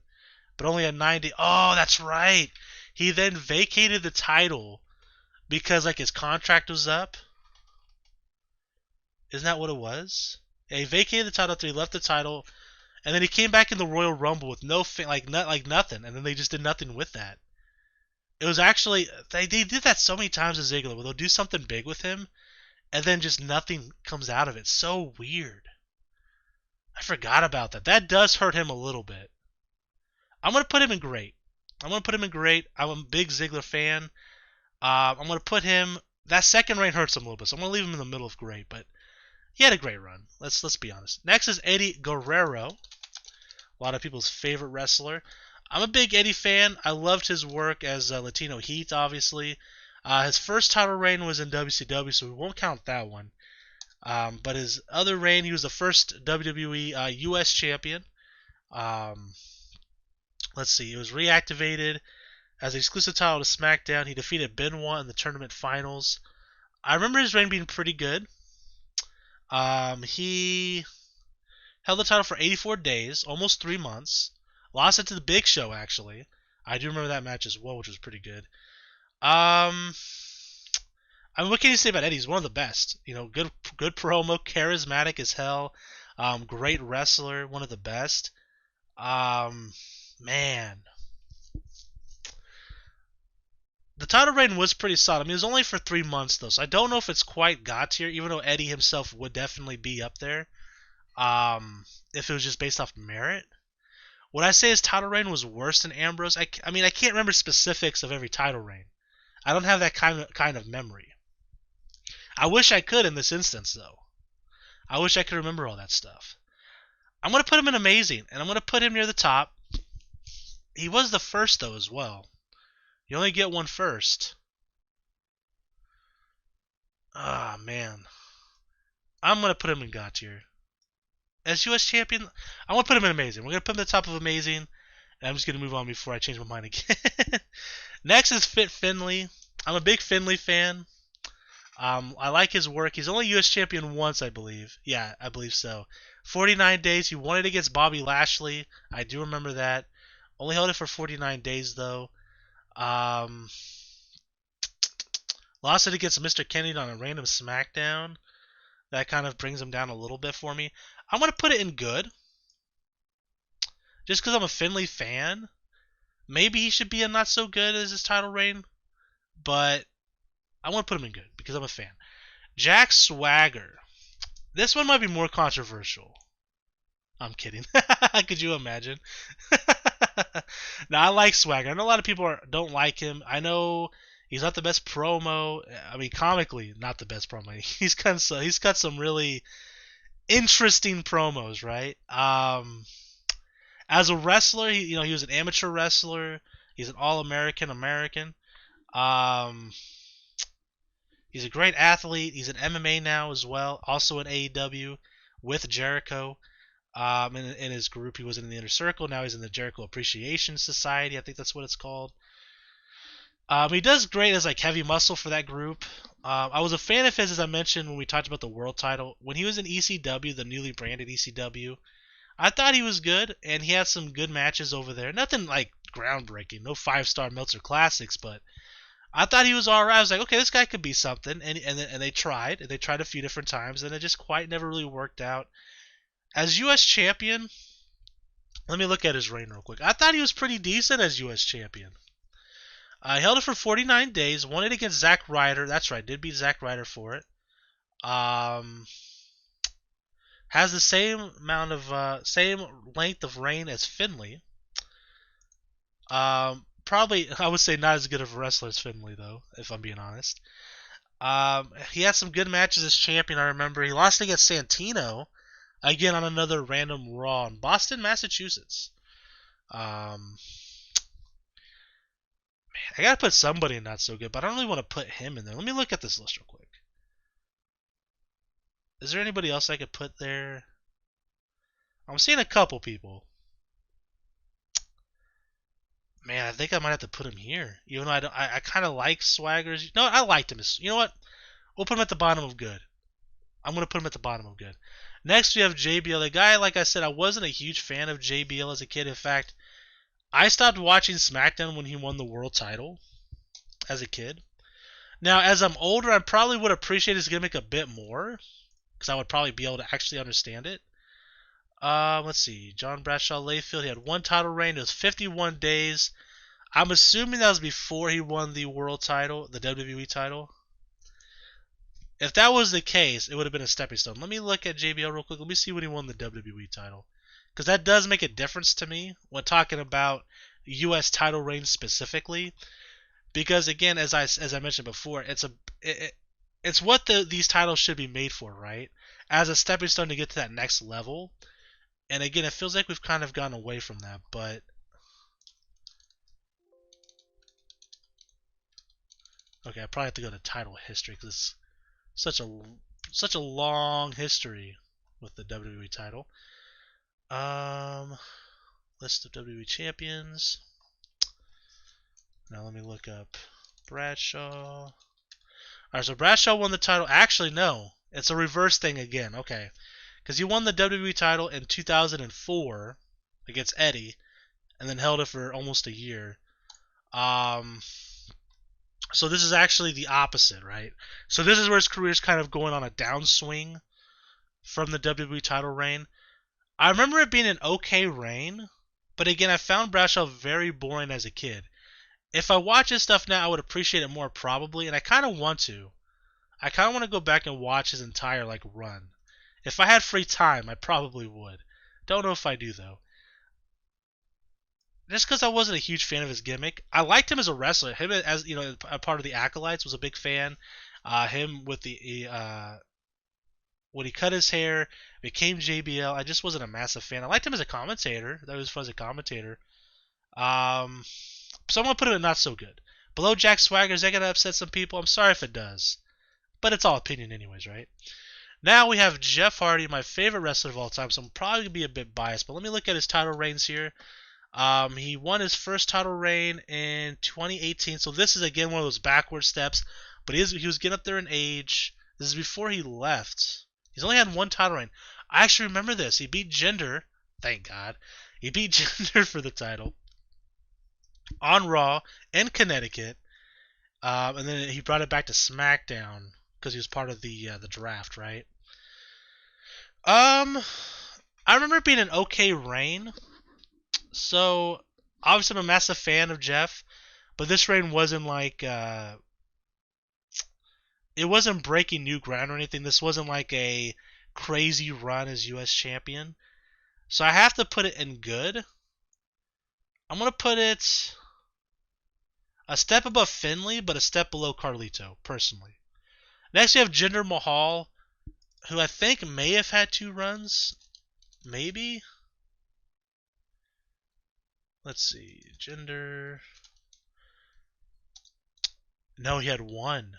but only at 90. Oh, that's right. He then vacated the title because like his contract was up. Isn't that what it was? Yeah, he vacated the title after he left the title, and then he came back in the Royal Rumble with no like nothing, and then they just did nothing with that. It was actually they did that so many times with Ziggler, where they'll do something big with him, and then just nothing comes out of it. So weird. I forgot about that. That does hurt him a little bit. I'm going to put him in great. I'm a big Ziggler fan. I'm going to put him... That second reign hurts him a little bit, so I'm going to leave him in the middle of great, but he had a great run. Let's be honest. Next is Eddie Guerrero. A lot of people's favorite wrestler. I'm a big Eddie fan. I loved his work as Latino Heat, obviously. His first title reign was in WCW, so we won't count that one. But his other reign, he was the first WWE U.S. champion. Let's see, it was reactivated as an exclusive title to SmackDown. He defeated Benoit in the tournament finals. I remember his reign being pretty good. He held the title for 84 days, almost 3 months. Lost it to the Big Show, actually. I do remember that match as well, which was pretty good. I mean, what can you say about Eddie? He's one of the best. You know, good promo, charismatic as hell, great wrestler, one of the best. Man, the title reign was pretty solid. I mean, it was only for 3 months though, so I don't know if it's quite got here. Even though Eddie himself would definitely be up there, if it was just based off merit. Would I say his title reign was worse than Ambrose? I mean, I can't remember specifics of every title reign. I don't have that kind of memory. I wish I could in this instance, though. I wish I could remember all that stuff. I'm going to put him in amazing, and I'm going to put him near the top. He was the first, though, as well. You only get one first. Ah, man. I'm going to put him in God tier. As U.S. champion, I'm going to put him in amazing. We're going to put him at the top of amazing, and I'm just going to move on before I change my mind again. Next is Fit Finlay. I'm a big Finlay fan. I like his work. He's only U.S. champion once, I believe. Yeah, I believe so. 49 days. He won it against Bobby Lashley. I do remember that. Only held it for 49 days, though. Lost it against Mr. Kennedy on a random SmackDown. That kind of brings him down a little bit for me. I'm going to put it in good. Just because I'm a Finlay fan. Maybe he should be a not so good as his title reign. But I want to put him in good because I'm a fan. Jack Swagger. This one might be more controversial. I'm kidding. Could you imagine? Now, I like Swagger. I know a lot of people don't like him. I know he's not the best promo. I mean, comically, not the best promo. He's got some really interesting promos, right? As a wrestler, he was an amateur wrestler. He's an all-American American. He's a great athlete. He's in MMA now as well, also in AEW with Jericho. In his group, he was in the Inner Circle. Now he's in the Jericho Appreciation Society. I think that's what it's called. He does great as like heavy muscle for that group. I was a fan of his, as I mentioned when we talked about the world title. When he was in ECW, the newly branded ECW, I thought he was good, and he had some good matches over there. Nothing like groundbreaking, no 5-star Meltzer classics, but I thought he was alright. I was like, okay, this guy could be something, and they tried. They tried a few different times, and it just quite never really worked out. As U.S. champion, let me look at his reign real quick. I thought he was pretty decent as U.S. champion. He held it for 49 days, won it against Zack Ryder. That's right, did beat Zack Ryder for it. Has the same length of reign as Finlay. Probably, I would say not as good of a wrestler as Finlay, though, if I'm being honest. He had some good matches as champion. I remember he lost against Santino, again on another random Raw in Boston, Massachusetts. I gotta put somebody in not so good, but I don't really want to put him in there. Let me look at this list real quick. Is there anybody else I could put there? I'm seeing a couple people. Man, I think I might have to put him here. Even though I kind of like Swagger's. No, I liked him. You know what? We'll put him at the bottom of good. I'm gonna put him at the bottom of good. Next, we have JBL. The guy, like I said, I wasn't a huge fan of JBL as a kid. In fact, I stopped watching SmackDown when he won the world title as a kid. Now, as I'm older, I probably would appreciate his gimmick a bit more because I would probably be able to actually understand it. Let's see. John Bradshaw Layfield, he had one title reign. It was 51 days. I'm assuming that was before he won the world title, the WWE title. If that was the case, it would have been a stepping stone. Let me look at JBL real quick. Let me see when he won the WWE title. Because that does make a difference to me when talking about U.S. title reigns specifically. Because again, as I mentioned before, it's what these titles should be made for, right? As a stepping stone to get to that next level. And again, it feels like we've kind of gone away from that, but okay, I probably have to go to title history because it's such a long history with the WWE title. List of WWE champions. Now let me look up Bradshaw. Alright, so Bradshaw won the title. Actually, no. It's a reverse thing again. Okay. Because he won the WWE title in 2004 against Eddie, and then held it for almost a year. So this is actually the opposite, right? So this is where his career is kind of going on a downswing from the WWE title reign. I remember it being an okay reign, but again, I found Bradshaw very boring as a kid. If I watch his stuff now, I would appreciate it more probably, and I kind of want to. I kind of want to go back and watch his entire run. If I had free time, I probably would. Don't know if I do though. Just because I wasn't a huge fan of his gimmick, I liked him as a wrestler. Him as a part of the Acolytes, was a big fan. Him with the when he cut his hair, became JBL. I just wasn't a massive fan. I liked him as a commentator. That was fun as a commentator. So I'm gonna put him in not so good. Below Jack Swagger, is that gonna upset some people? I'm sorry if it does, but it's all opinion anyways, right? Now we have Jeff Hardy, my favorite wrestler of all time. So I'm probably gonna be a bit biased, but let me look at his title reigns here. He won his first title reign in 2018. So this is again one of those backward steps, but he was getting up there in age. This is before he left. He's only had one title reign. I actually remember this. He beat Jinder. Thank God. He beat Jinder for the title on Raw in Connecticut, and then he brought it back to SmackDown because he was part of the draft, right? I remember it being an okay reign. So obviously I'm a massive fan of Jeff, but this reign wasn't it wasn't breaking new ground or anything. This wasn't like a crazy run as U.S. champion. So I have to put it in good. I'm going to put it a step above Finlay, but a step below Carlito, personally. Next we have Jinder Mahal, who I think may have had 2 runs. Maybe? Let's see. Jinder. No, he had 1.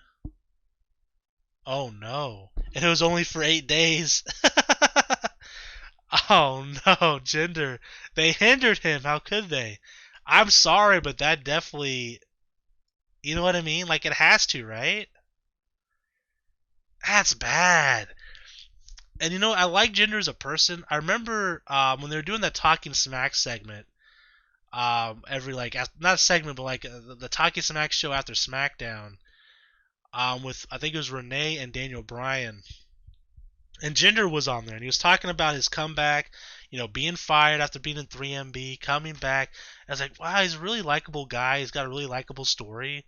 Oh no. And it was only for 8 days. Oh no, Jinder. They hindered him. How could they? I'm sorry, but that definitely, you know what I mean? Like it has to, right? That's bad. And you know, I like Jinder as a person. I remember when they were doing that Talking Smack segment, every like not a segment, but like the Talking Smack show after SmackDown, with I think it was Renee and Daniel Bryan, and Jinder was on there, and he was talking about his comeback, being fired after being in 3MB, coming back. I was like, wow, he's a really likable guy. He's got a really likable story.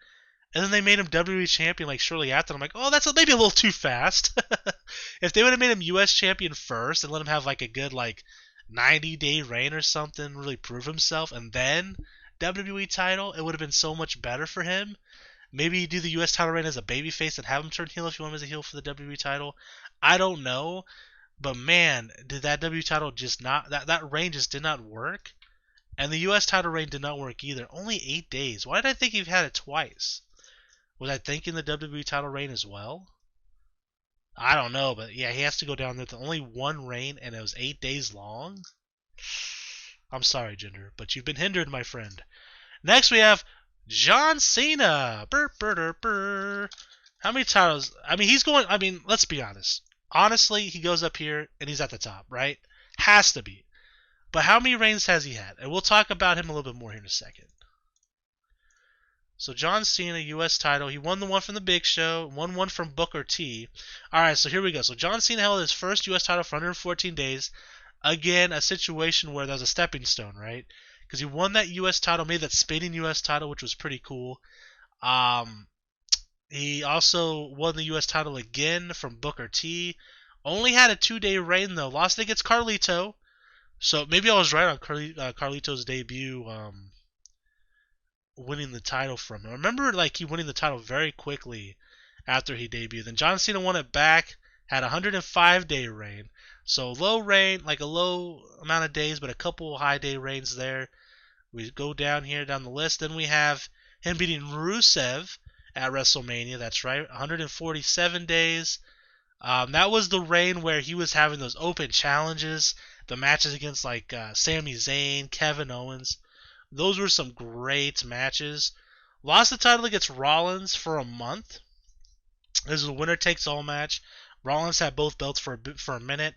And then they made him WWE champion like shortly after. I'm like, oh, that's maybe a little too fast. If they would have made him U.S. champion first and let him have like a good like 90-day reign or something, really prove himself, and then WWE title, it would have been so much better for him. Maybe do the U.S. title reign as a babyface and have him turn heel if you want him as a heel for the WWE title. I don't know, but man, did that WWE title just not that reign just did not work, and the U.S. title reign did not work either. Only 8 days. Why did I think you've had it twice? Was I thinking the WWE title reign as well? I don't know, but yeah, he has to go down there with only one reign, and it was 8 days long. I'm sorry, Jinder, but you've been hindered, my friend. Next, we have John Cena. Burr, burr, burr, burr. How many titles? I mean, he's going. I mean, let's be honest. Honestly, he goes up here and he's at the top, right? Has to be. But how many reigns has he had? And we'll talk about him a little bit more here in a second. So John Cena, U.S. title. He won the one from the Big Show, won one from Booker T. All right, so here we go. So John Cena held his first U.S. title for 114 days. Again, a situation where there's a stepping stone, right? Because he won that U.S. title, made that spinning U.S. title, which was pretty cool. He also won the U.S. title again from Booker T. Only had a 2-day reign, though. Lost it against Carlito. So maybe I was right on Carlito's debut, winning the title from him. I remember he winning the title very quickly after he debuted. Then John Cena won it back, had a 105-day reign. So low reign, like a low amount of days, but a couple high-day reigns there. We go down the list. Then we have him beating Rusev at WrestleMania. That's right, 147 days. That was the reign where he was having those open challenges, the matches against Sami Zayn, Kevin Owens. Those were some great matches. Lost the title against Rollins for a month. This was a winner-takes-all match. Rollins had both belts for a minute.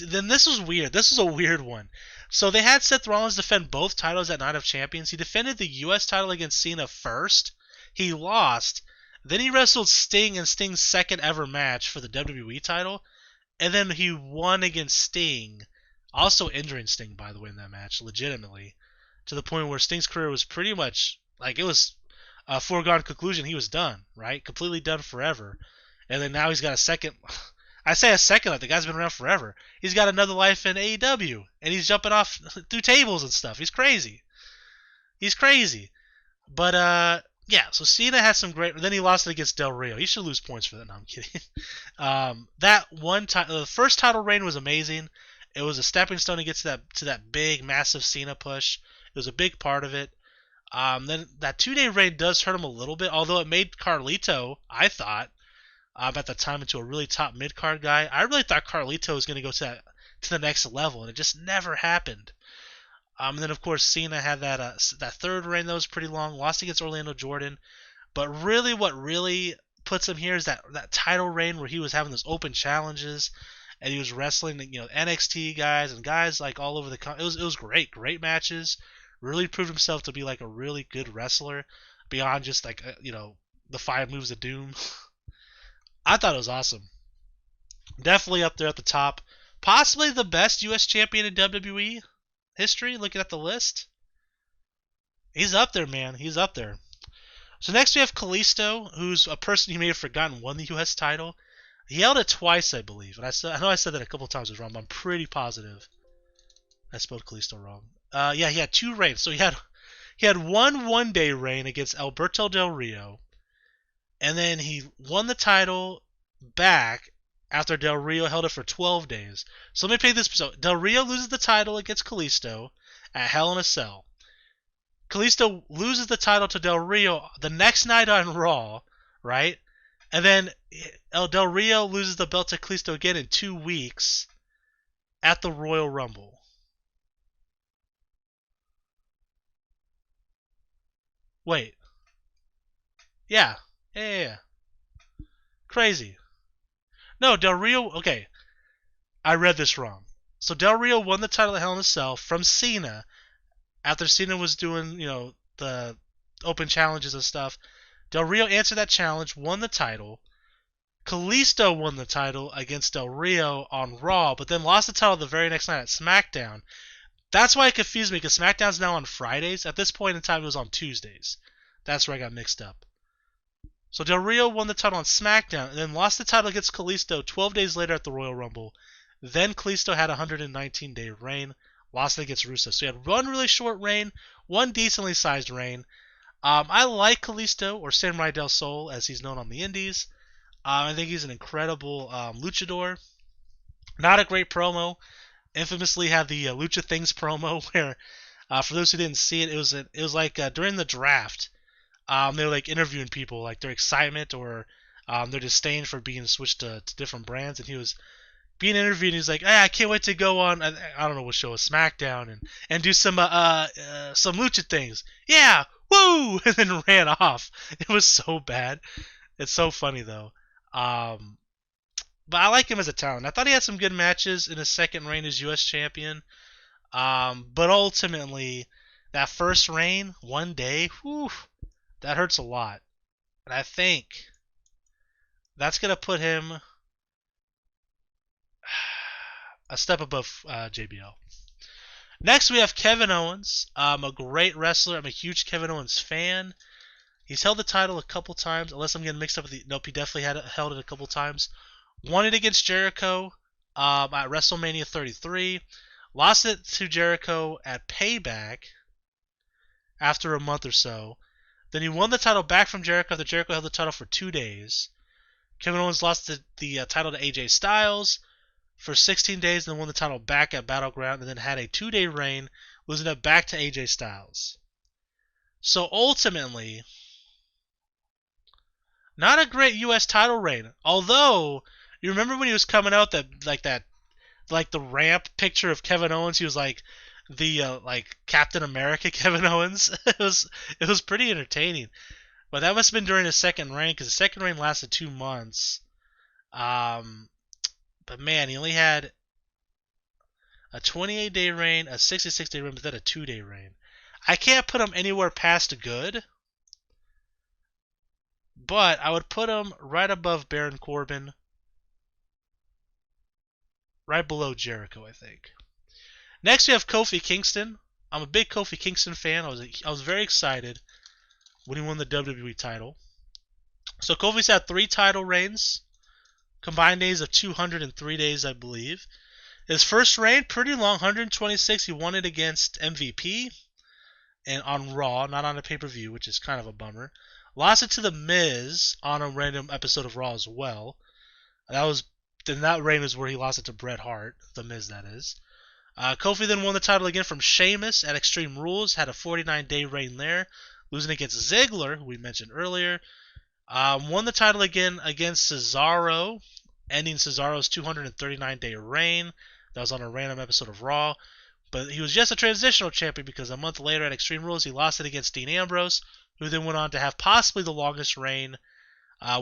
Then this was weird. This was a weird one. So they had Seth Rollins defend both titles at Night of Champions. He defended the U.S. title against Cena first. He lost. Then he wrestled Sting in Sting's second ever match for the WWE title. And then he won against Sting. Also injuring Sting, by the way, in that match, legitimately. To the point where Sting's career was pretty much, it was a foregone conclusion. He was done, right? Completely done forever. And then now he's got a second. I say a second life. The guy's been around forever. He's got another life in AEW. And he's jumping off through tables and stuff. He's crazy. But, yeah, so Cena has some great. Then he lost it against Del Rio. He should lose points for that. No, I'm kidding. That one time, the first title reign was amazing. It was a stepping stone to get to that big, massive Cena push. It was a big part of it. Then that 2-day reign does hurt him a little bit, although it made Carlito, I thought, at the time, into a really top mid-card guy. I really thought Carlito was going to go to the next level, and it just never happened. And then, of course, Cena had that third reign that was pretty long, lost against Orlando Jordan. But really, what really puts him here is that title reign where he was having those open challenges, and he was wrestling, NXT guys and guys all over the country. It was great matches. Really proved himself to be a really good wrestler beyond just the 5 moves of doom. I thought it was awesome. Definitely up there at the top. Possibly the best U.S. champion in WWE history, looking at the list. He's up there, man. He's up there. So next we have Kalisto, who's a person you may have forgotten won the U.S. title. He held it twice, I believe. And I know I said that a couple times was wrong, but I'm pretty positive I spelled Kalisto wrong. Yeah, he had 2 reigns. So he had one 1-day reign against Alberto Del Rio, and then he won the title back after Del Rio held it for 12 days. So let me play this. So Del Rio loses the title against Kalisto at Hell in a Cell. Kalisto loses the title to Del Rio the next night on Raw, right? And then Del Rio loses the belt to Kalisto again in 2 weeks. at the Royal Rumble. Wait. Yeah. Yeah. Crazy. No, Del Rio. Okay, I read this wrong. So Del Rio won the title at Hell in a Cell from Cena after Cena was doing, the open challenges and stuff. Del Rio answered that challenge, won the title. Kalisto won the title against Del Rio on Raw, but then lost the title the very next night at SmackDown. That's why it confused me, because SmackDown's now on Fridays. At this point in time, it was on Tuesdays. That's where I got mixed up. So Del Rio won the title on SmackDown, and then lost the title against Kalisto 12 days later at the Royal Rumble. Then Kalisto had a 119-day reign, lost it against Rusev. So he had one really short reign, one decently sized reign. I like Kalisto, or Samurai del Sol, as he's known on the indies. I think he's an incredible luchador. Not a great promo. Infamously had the Lucha Things promo where, for those who didn't see it, it was like during the draft. They were like interviewing people, like their excitement or their disdain for being switched to different brands, and he was being interviewed. And he's like, "Hey, I can't wait to go on. I don't know what show, SmackDown, and do some lucha things. Yeah, woo!" And then ran off. It was so bad. It's so funny though. But I like him as a talent. I thought he had some good matches in his second reign as U.S. champion. But ultimately, that first reign, one day, whew, that hurts a lot. And I think that's going to put him a step above JBL. Next, we have Kevin Owens. A great wrestler. I'm a huge Kevin Owens fan. He's held the title a couple times, unless I'm getting mixed up with the... Nope, he definitely held it a couple times. Won it against Jericho at WrestleMania 33. Lost it to Jericho at Payback after a month or so. Then he won the title back from Jericho after Jericho held the title for 2 days. Kevin Owens lost the title to AJ Styles for 16 days, and then won the title back at Battleground, and then had a 2-day reign, losing it back to AJ Styles. So ultimately, not a great U.S. title reign. Although, you remember when he was coming out like the ramp picture of Kevin Owens? He was like the like Captain America Kevin Owens. It was pretty entertaining. But that must have been during his second reign, because the second reign lasted 2 months. But man, he only had a 28-day reign, a 66-day reign, but then a 2-day reign. I can't put him anywhere past good, but I would put him right above Baron Corbin, right below Jericho, I think. Next, we have Kofi Kingston. I'm a big Kofi Kingston fan. I was very excited when he won the WWE title. So Kofi's had 3 title reigns, combined days of 203 days, I believe. His first reign, pretty long, 126. He won it against MVP, and on Raw, not on a pay-per-view, which is kind of a bummer. Lost it to The Miz on a random episode of Raw as well. That reign was where he lost it to Bret Hart, The Miz, that is. Kofi then won the title again from Sheamus at Extreme Rules, had a 49-day reign there, losing against Ziggler, who we mentioned earlier. Won the title again against Cesaro, ending Cesaro's 239-day reign. That was on a random episode of Raw. But he was just a transitional champion, because a month later at Extreme Rules, he lost it against Dean Ambrose, who then went on to have possibly the longest reign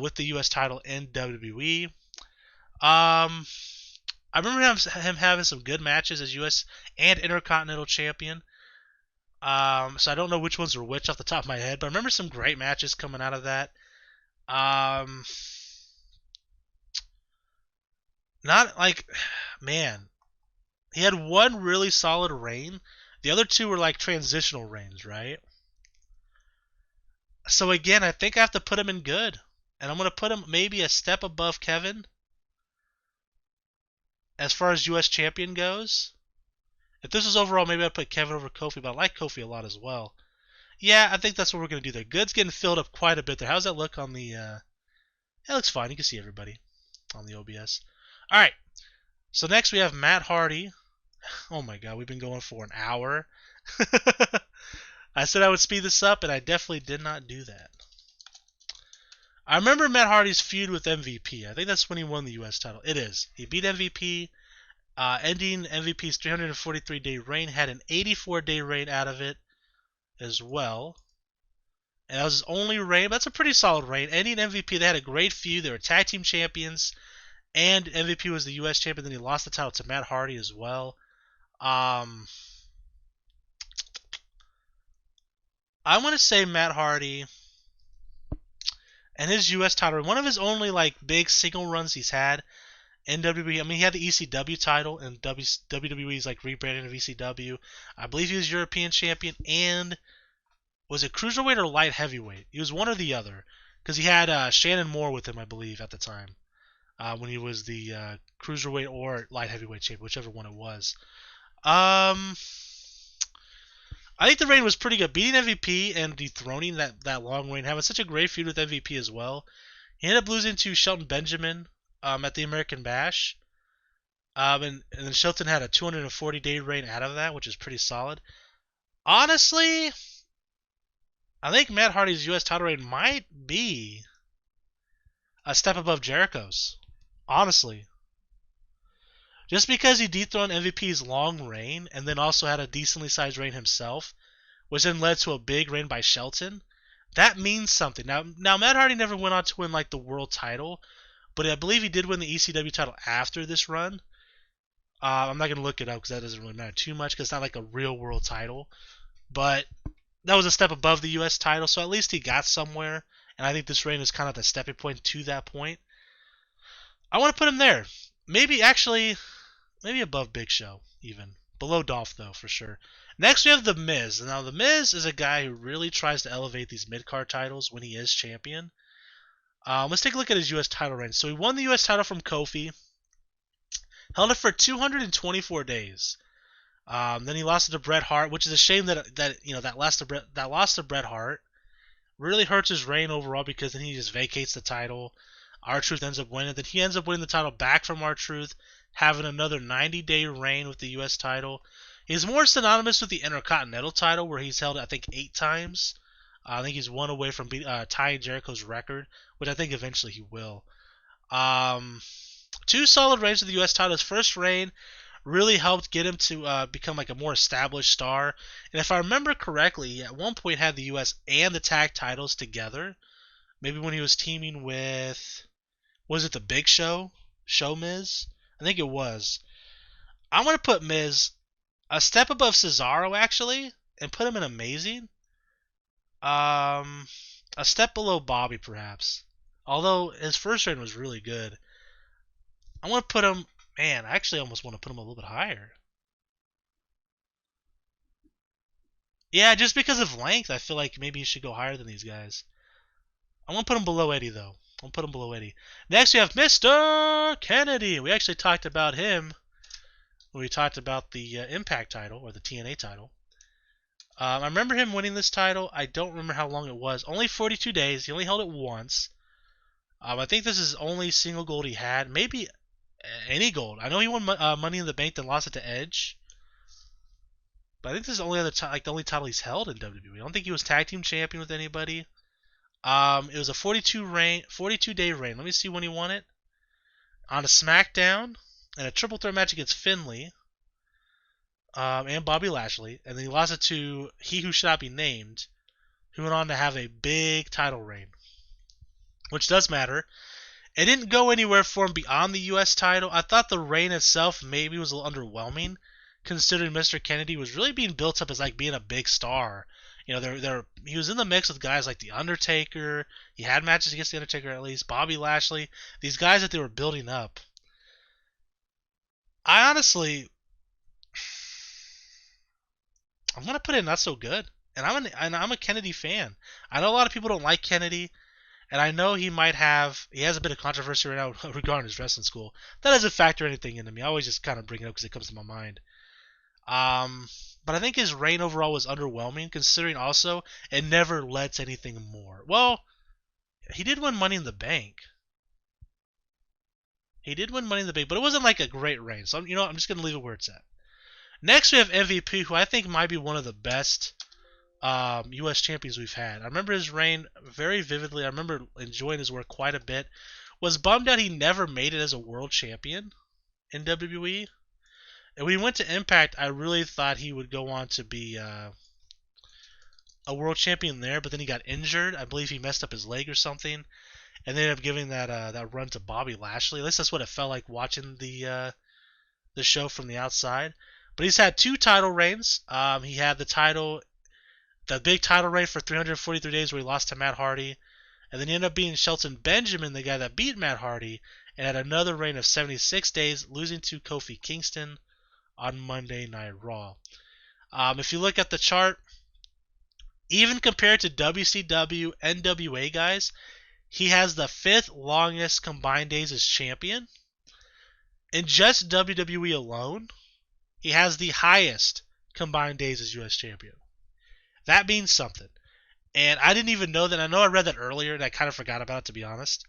with the U.S. title in WWE. I remember him having some good matches as U.S. and Intercontinental Champion. So I don't know which ones were which off the top of my head, but I remember some great matches coming out of that. Not like, man, he had one really solid reign. The other 2 were like transitional reigns, right? So again, I think I have to put him in good. And I'm going to put him maybe a step above Kevin as far as U.S. champion goes. If this was overall, maybe I'd put Kevin over Kofi, but I like Kofi a lot as well. Yeah, I think that's what we're going to do there. Good's getting filled up quite a bit there. How's that look on the... It looks fine. You can see everybody on the OBS. Alright, so next we have Matt Hardy. Oh my god, we've been going for an hour. I said I would speed this up, and I definitely did not do that. I remember Matt Hardy's feud with MVP. I think that's when he won the U.S. title. It is. He beat MVP Ending MVP's 343-day reign, had an 84-day reign out of it as well. And that was his only reign. That's a pretty solid reign. Ending MVP, they had a great feud. They were tag team champions, and MVP was the U.S. champion. Then he lost the title to Matt Hardy as well. I want to say Matt Hardy and his U.S. title, one of his only like big single runs he's had in WWE. I mean, he had the ECW title, and WWE's like rebranding of ECW. I believe he was European champion, and was it cruiserweight or light heavyweight? He was one or the other, because he had Shannon Moore with him, I believe, at the time, when he was the cruiserweight or light heavyweight champion, whichever one it was. I think the reign was pretty good. Beating MVP and dethroning that long reign, having such a great feud with MVP as well. He ended up losing to Shelton Benjamin at the American Bash. And then Shelton had a 240-day reign out of that, which is pretty solid. Honestly, I think Matt Hardy's U.S. title reign might be a step above Jericho's. Honestly. Just because he dethroned MVP's long reign and then also had a decently sized reign himself, which then led to a big reign by Shelton, that means something. Now Matt Hardy never went on to win like the world title, but I believe he did win the ECW title after this run. I'm not going to look it up because that doesn't really matter too much because it's not like a real world title. But that was a step above the U.S. title, so at least he got somewhere. And I think this reign is kind of the stepping point to that point. I want to put him there. Maybe above Big Show, even. Below Dolph, though, for sure. Next, we have The Miz. Now, The Miz is a guy who really tries to elevate these mid-card titles when he is champion. Let's take a look at his U.S. title reign. So he won the U.S. title from Kofi. Held it for 224 days. Then he lost it to Bret Hart, which is a shame that loss to Bret Hart really hurts his reign overall because then he just vacates the title. R-Truth ends up winning. Then he ends up winning the title back from R-Truth, having another 90-day reign with the U.S. title. He's more synonymous with the Intercontinental title, where he's held, I think, 8 times. I think he's one away from tying Jericho's record, which I think eventually he will. 2 solid reigns of the U.S. title. His first reign really helped get him to become like a more established star. And if I remember correctly, he at one point had the U.S. and the tag titles together. Maybe when he was teaming with, was it the Big Show? Show Miz? I think it was. I'm going to put Miz a step above Cesaro, actually, and put him in amazing. A step below Bobby, perhaps. Although his first reign was really good. I want to put him, man, I actually almost want to put him a little bit higher. Yeah, just because of length, I feel like maybe he should go higher than these guys. I want to put him below Eddie, though. I'll put him below Eddie. Next, we have Mr. Kennedy. We actually talked about him when we talked about the Impact title, or the TNA title. I remember him winning this title. I don't remember how long it was. Only 42 days. He only held it once. I think this is only single gold he had. Maybe any gold. I know he won Money in the Bank, then lost it to Edge. But I think this is the only the only title he's held in WWE. I don't think he was tag team champion with anybody. It was a 42-day reign. Let me see when he won it. On a SmackDown and a triple threat match against Finlay and Bobby Lashley, and then he lost it to He Who Should Not Be Named, who went on to have a big title reign, which does matter. It didn't go anywhere for him beyond the U.S. title. I thought the reign itself maybe was a little underwhelming, considering Mr. Kennedy was really being built up as like being a big star. You know, he was in the mix with guys like The Undertaker. He had matches against The Undertaker at least. Bobby Lashley. These guys that they were building up. I'm going to put it not so good. And I'm a Kennedy fan. I know a lot of people don't like Kennedy. And I know he has a bit of controversy right now regarding his wrestling school. That doesn't factor anything into me. I always just kind of bring it up because it comes to my mind. But I think his reign overall was underwhelming, considering also it never led to anything more. Well, he did win Money in the Bank. But it wasn't like a great reign. So, I'm just going to leave it where it's at. Next, we have MVP, who I think might be one of the best U.S. champions we've had. I remember his reign very vividly. I remember enjoying his work quite a bit. Was bummed out he never made it as a world champion in WWE. And when he went to Impact, I really thought he would go on to be a world champion there, but then he got injured. I believe he messed up his leg or something, and they ended up giving that run to Bobby Lashley. At least that's what it felt like watching the show from the outside. But he's had 2 title reigns. He had the big title reign for 343 days where he lost to Matt Hardy. And then he ended up being Shelton Benjamin, the guy that beat Matt Hardy, and had another reign of 76 days, losing to Kofi Kingston on Monday Night Raw. If you look at the chart, even compared to WCW, NWA guys, he has the 5th longest combined days as champion. In just WWE alone, he has the highest combined days as U.S. champion. That means something. And I didn't even know that. I know I read that earlier, and I kind of forgot about it, to be honest.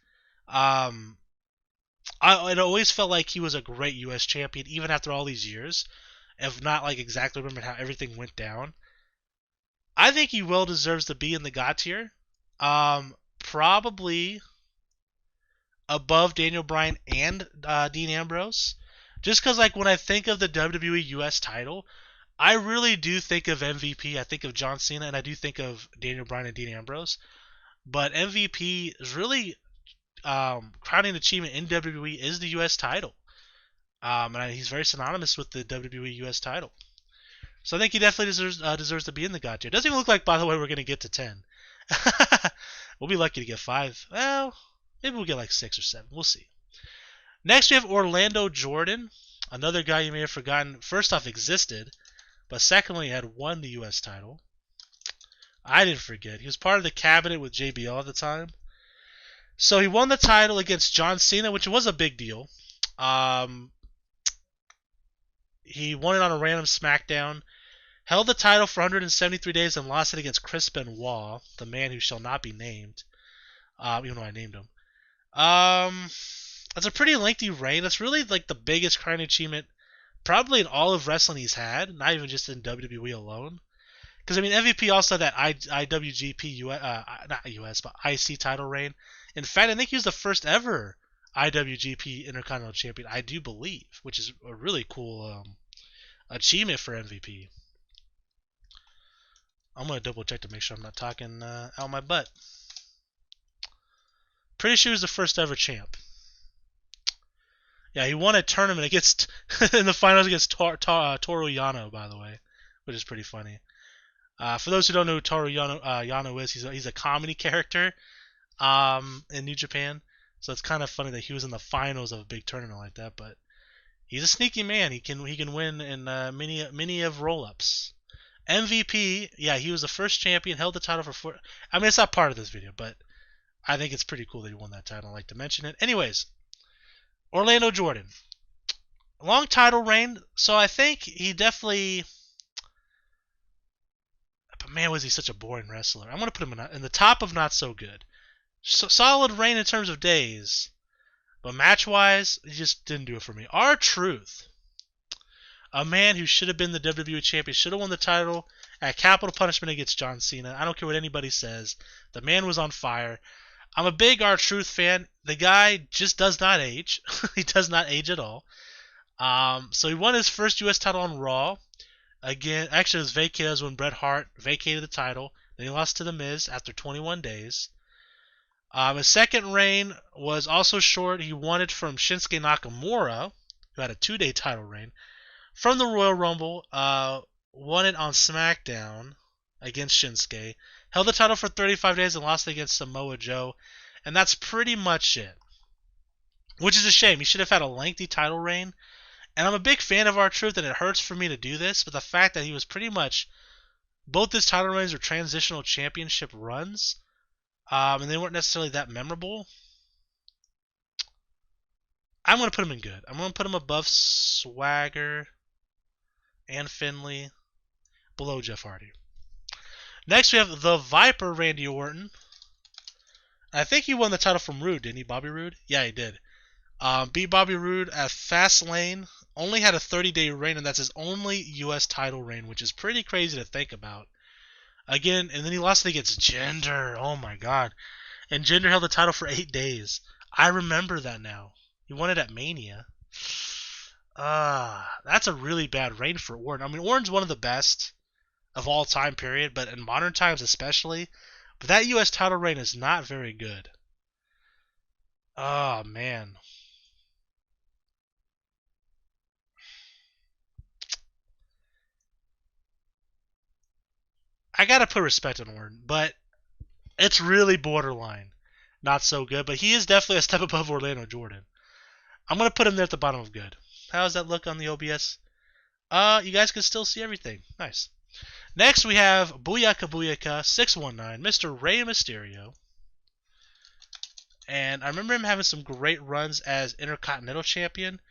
It always felt like he was a great U.S. champion, even after all these years, if not like exactly remembering how everything went down. I think he well deserves to be in the God tier. Probably above Daniel Bryan and Dean Ambrose. Just because, like, when I think of the WWE U.S. title, I really do think of MVP. I think of John Cena, and I do think of Daniel Bryan and Dean Ambrose. But MVP is really crowning achievement in WWE is the U.S. title. And he's very synonymous with the WWE U.S. title. So I think he definitely deserves to be in the God tier. Doesn't even look like, by the way, we're going to get to 10. We'll be lucky to get 5. Well, maybe we'll get like 6 or 7. We'll see. Next, we have Orlando Jordan, another guy you may have forgotten, first off, existed, but secondly, had won the U.S. title. I didn't forget. He was part of the cabinet with JBL at the time. So he won the title against John Cena, which was a big deal. He won it on a random SmackDown. Held the title for 173 days and lost it against Chris Benoit, the man who shall not be named. Even though I named him. That's a pretty lengthy reign. That's really like the biggest crowning achievement probably in all of wrestling he's had, not even just in WWE alone. Because, I mean, MVP also had that IWGP, not US, but IC title reign. In fact, I think he was the first ever IWGP Intercontinental Champion, I do believe, which is a really cool achievement for MVP. I'm going to double check to make sure I'm not talking out my butt. Pretty sure he was the first ever champ. Yeah, he won a tournament against in the finals against Toru Yano, by the way, which is pretty funny. For those who don't know who Toru Yano is, he's a comedy character in New Japan. So it's kind of funny that he was in the finals of a big tournament like that. But he's a sneaky man. He can win in many of roll-ups. MVP, yeah, he was the first champion, held the title for 4. I mean, it's not part of this video, but I think it's pretty cool that he won that title. I like to mention it. Anyways, Orlando Jordan. Long title reign, so I think he definitely... But man, was he such a boring wrestler. I'm going to put him in the top of not so good. Solid reign in terms of days, but match-wise, he just didn't do it for me. R-Truth. A man who should have been the WWE champion, should have won the title at Capital Punishment against John Cena. I don't care what anybody says. The man was on fire. I'm a big R-Truth fan. The guy just does not age. He does not age at all. So he won his first U.S. title on Raw. Again, actually, it was vacated when Bret Hart vacated the title. Then he lost to The Miz after 21 days. His second reign was also short. He won it from Shinsuke Nakamura, who had a 2-day title reign. From the Royal Rumble, won it on SmackDown against Shinsuke. Held the title for 35 days and lost it against Samoa Joe. And that's pretty much it. Which is a shame. He should have had a lengthy title reign. And I'm a big fan of R-Truth, and it hurts for me to do this. But the fact that he was pretty much... Both his title reigns were transitional championship runs. And they weren't necessarily that memorable. I'm going to put him in good. I'm going to put him above Swagger and Finlay, below Jeff Hardy. Next, we have the Viper, Randy Orton. I think he won the title from Rude, didn't he? Bobby Roode? Yeah, he did. Beat Bobby Roode at Fastlane. Only had a 30-day reign, and that's his only U.S. title reign, which is pretty crazy to think about. Again, and then he lost it against Jinder. Oh, my God. And Jinder held the title for 8 days. I remember that now. He won it at Mania. That's a really bad reign for Orton. I mean, Orton's one of the best of all time, period, but in modern times especially. But that U.S. title reign is not very good. Oh, man. I gotta put respect on Orton, but it's really borderline. Not so good, but he is definitely a step above Orlando Jordan. I'm gonna put him there at the bottom of good. How does that look on the OBS? You guys can still see everything. Nice. Next we have Booyaka Booyaka 619, Mr. Rey Mysterio. And I remember him having some great runs as Intercontinental Champion.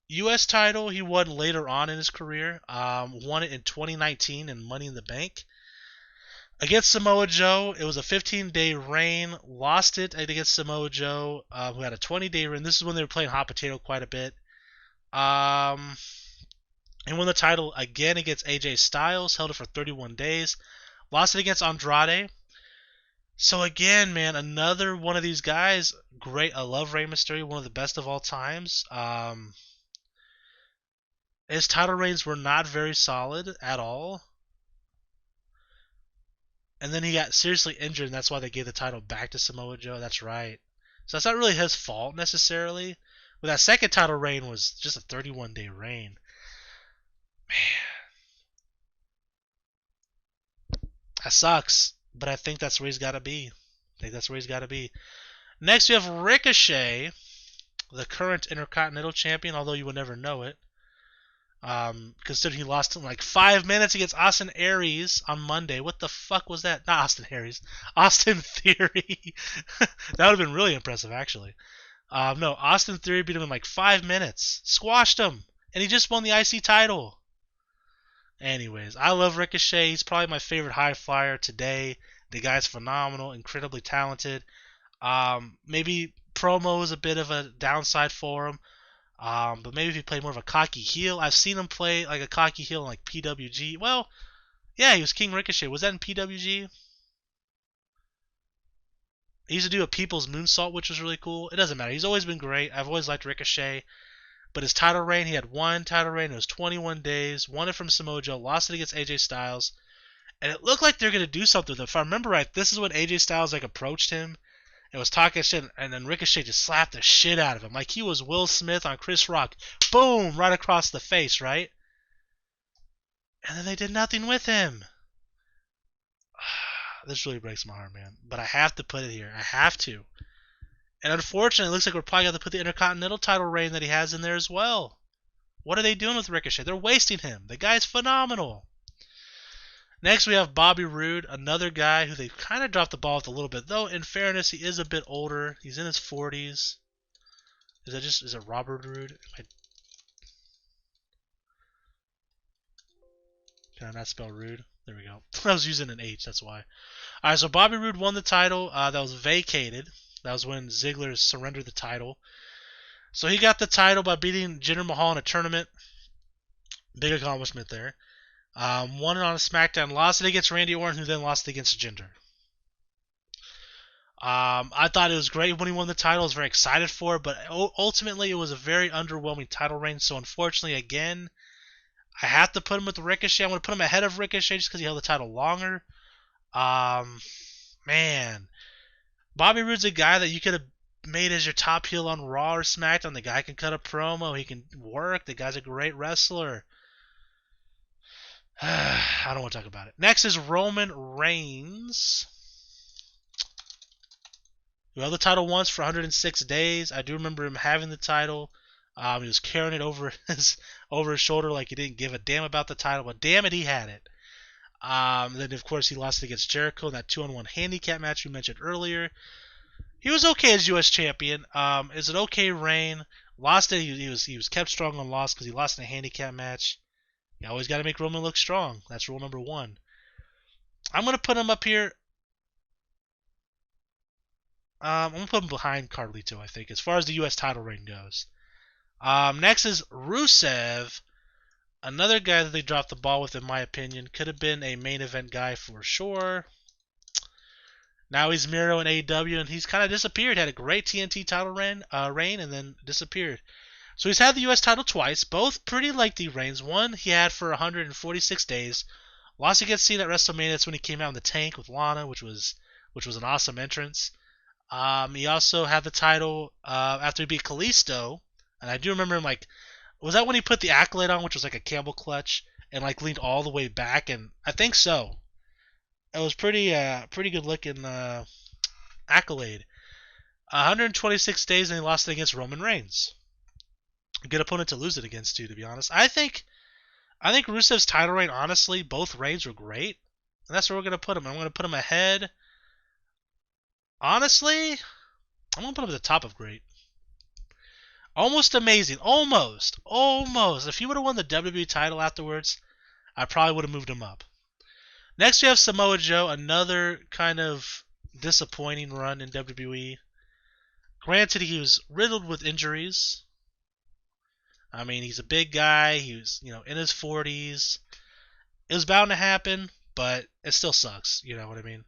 U.S. title he won later on in his career. Won it in 2019 in Money in the Bank. Against Samoa Joe, it was a 15-day reign. Lost it against Samoa Joe, who had a 20-day reign. This is when they were playing hot potato quite a bit. And won the title again against AJ Styles. Held it for 31 days. Lost it against Andrade. So again, man, another one of these guys. Great. I love Rey Mysterio, one of the best of all times. His title reigns were not very solid at all. And then he got seriously injured, and that's why they gave the title back to Samoa Joe. That's right. So that's not really his fault necessarily. But that second title reign was just a 31-day reign. Man, that sucks. But I think that's where he's got to be. Next, we have Ricochet, the current Intercontinental Champion, although you would never know it. Considering he lost in like 5 minutes against Austin Aries on Monday. What the fuck was that? Not Austin Aries. Austin Theory. That would have been really impressive, actually. No, Austin Theory beat him in like 5 minutes. Squashed him. And he just won the IC title. Anyways, I love Ricochet. He's probably my favorite high flyer today. The guy's phenomenal, incredibly talented. Maybe promo is a bit of a downside for him. But maybe if he played more of a cocky heel. I've seen him play like a cocky heel in like PWG. Well, yeah, he was King Ricochet. Was that in PWG? He used to do a People's Moonsault, which was really cool. It doesn't matter. He's always been great. I've always liked Ricochet. But his title reign, he had one title reign. It was 21 days. Won it from Samoa Joe. Lost it against AJ Styles. And it looked like they're going to do something with it. If I remember right, this is when AJ Styles like approached him and was talking shit, and then Ricochet just slapped the shit out of him. Like he was Will Smith on Chris Rock. Boom! Right across the face, right? And then they did nothing with him. This really breaks my heart, man. But I have to put it here. I have to. And unfortunately, it looks like we're probably going to put the Intercontinental title reign that he has in there as well. What are they doing with Ricochet? They're wasting him. The guy's phenomenal. Next, we have Bobby Roode, another guy who they kind of dropped the ball with a little bit. Though, in fairness, he is a bit older. He's in his 40s. Is it Robert Roode? Can I not spell Roode? There we go. I was using an H, that's why. Alright, so Bobby Roode won the title. That was vacated. That was when Ziggler surrendered the title. So he got the title by beating Jinder Mahal in a tournament. Big accomplishment there. Won it on a SmackDown, lost it against Randy Orton, who then lost it against Jinder. I thought it was great when he won the title. I was very excited for it, but ultimately it was a very underwhelming title reign. So unfortunately, again, I have to put him with Ricochet. I'm going to put him ahead of Ricochet just because he held the title longer. Man, Bobby Roode's a guy that you could have made as your top heel on Raw or SmackDown. The guy can cut a promo. He can work. The guy's a great wrestler. I don't want to talk about it. Next is Roman Reigns, who held the title once for 106 days. I do remember him having the title. He was carrying it over his shoulder like he didn't give a damn about the title, but damn it, he had it. Then, of course, he lost it against Jericho in that 2-on-1 handicap match we mentioned earlier. He was okay as U.S. champion. It's an okay reign. Lost it. He was kept strong on loss because he lost in a handicap match. You always got to make Roman look strong. That's rule number 1. I'm going to put him up here. I'm going to put him behind Carlito, I think, as far as the U.S. title reign goes. Next is Rusev. Another guy that they dropped the ball with, in my opinion. Could have been a main event guy for sure. Now he's Miro in AEW, and he's kind of disappeared. Had a great TNT title reign and then disappeared. So he's had the U.S. title twice, both pretty lengthy reigns. One he had for 146 days. Lost against Cena at WrestleMania. That's when he came out in the tank with Lana, which was an awesome entrance. He also had the title after he beat Kalisto, and I do remember him was that when he put the accolade on, which was like a camel clutch, and leaned all the way back? And I think so. It was pretty good looking accolade. 126 days, and he lost it against Roman Reigns. A good opponent to lose it against, too, to be honest. I think Rusev's title reign, honestly, both reigns were great, and that's where we're gonna put him. I'm gonna put him ahead. Honestly, I'm gonna put him at the top of great. Almost amazing. Almost. If he would have won the WWE title afterwards, I probably would have moved him up. Next, we have Samoa Joe, another kind of disappointing run in WWE. Granted, he was riddled with injuries. I mean, he's a big guy. He was, in his 40s. It was bound to happen, but it still sucks. You know what I mean?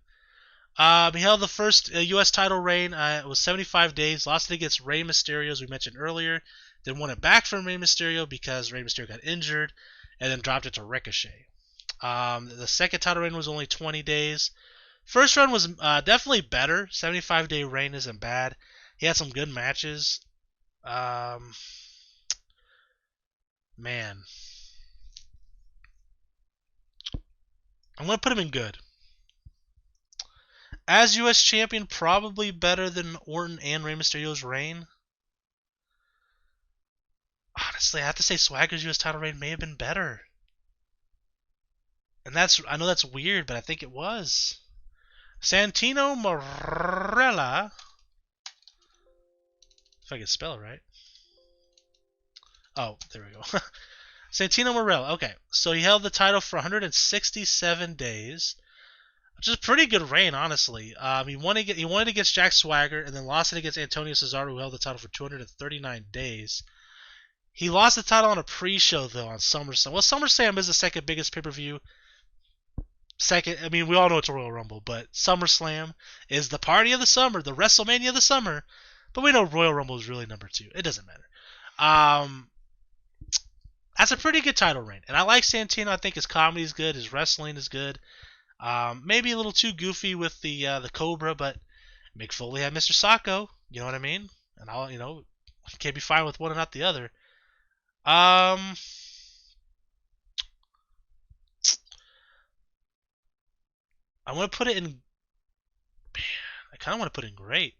He held the first U.S. title reign. It was 75 days. Lost it against Rey Mysterio, as we mentioned earlier. Then won it back from Rey Mysterio because Rey Mysterio got injured, and then dropped it to Ricochet. The second title reign was only 20 days. First run was definitely better. 75-day reign isn't bad. He had some good matches. Man. I'm going to put him in good. As U.S. champion, probably better than Orton and Rey Mysterio's reign. Honestly, I have to say Swagger's U.S. title reign may have been better. And I know that's weird, but I think it was. Santino Marella. If I can spell it right. Oh, there we go. Santino Marella. Okay, so he held the title for 167 days, which is a pretty good reign, honestly. He won it against Jack Swagger, and then lost it against Antonio Cesaro, who held the title for 239 days. He lost the title on a pre-show, though, on SummerSlam. Well, SummerSlam is the second biggest pay-per-view. We all know it's a Royal Rumble, but SummerSlam is the party of the summer, the WrestleMania of the summer. But we know Royal Rumble is really number 2. It doesn't matter. That's a pretty good title reign. And I like Santino. I think his comedy is good. His wrestling is good. Maybe a little too goofy with the Cobra, but Mick Foley had Mr. Sacco. You know what I mean? And can't be fine with one and not the other. I want to put it in. Man, I kind of want to put it in great.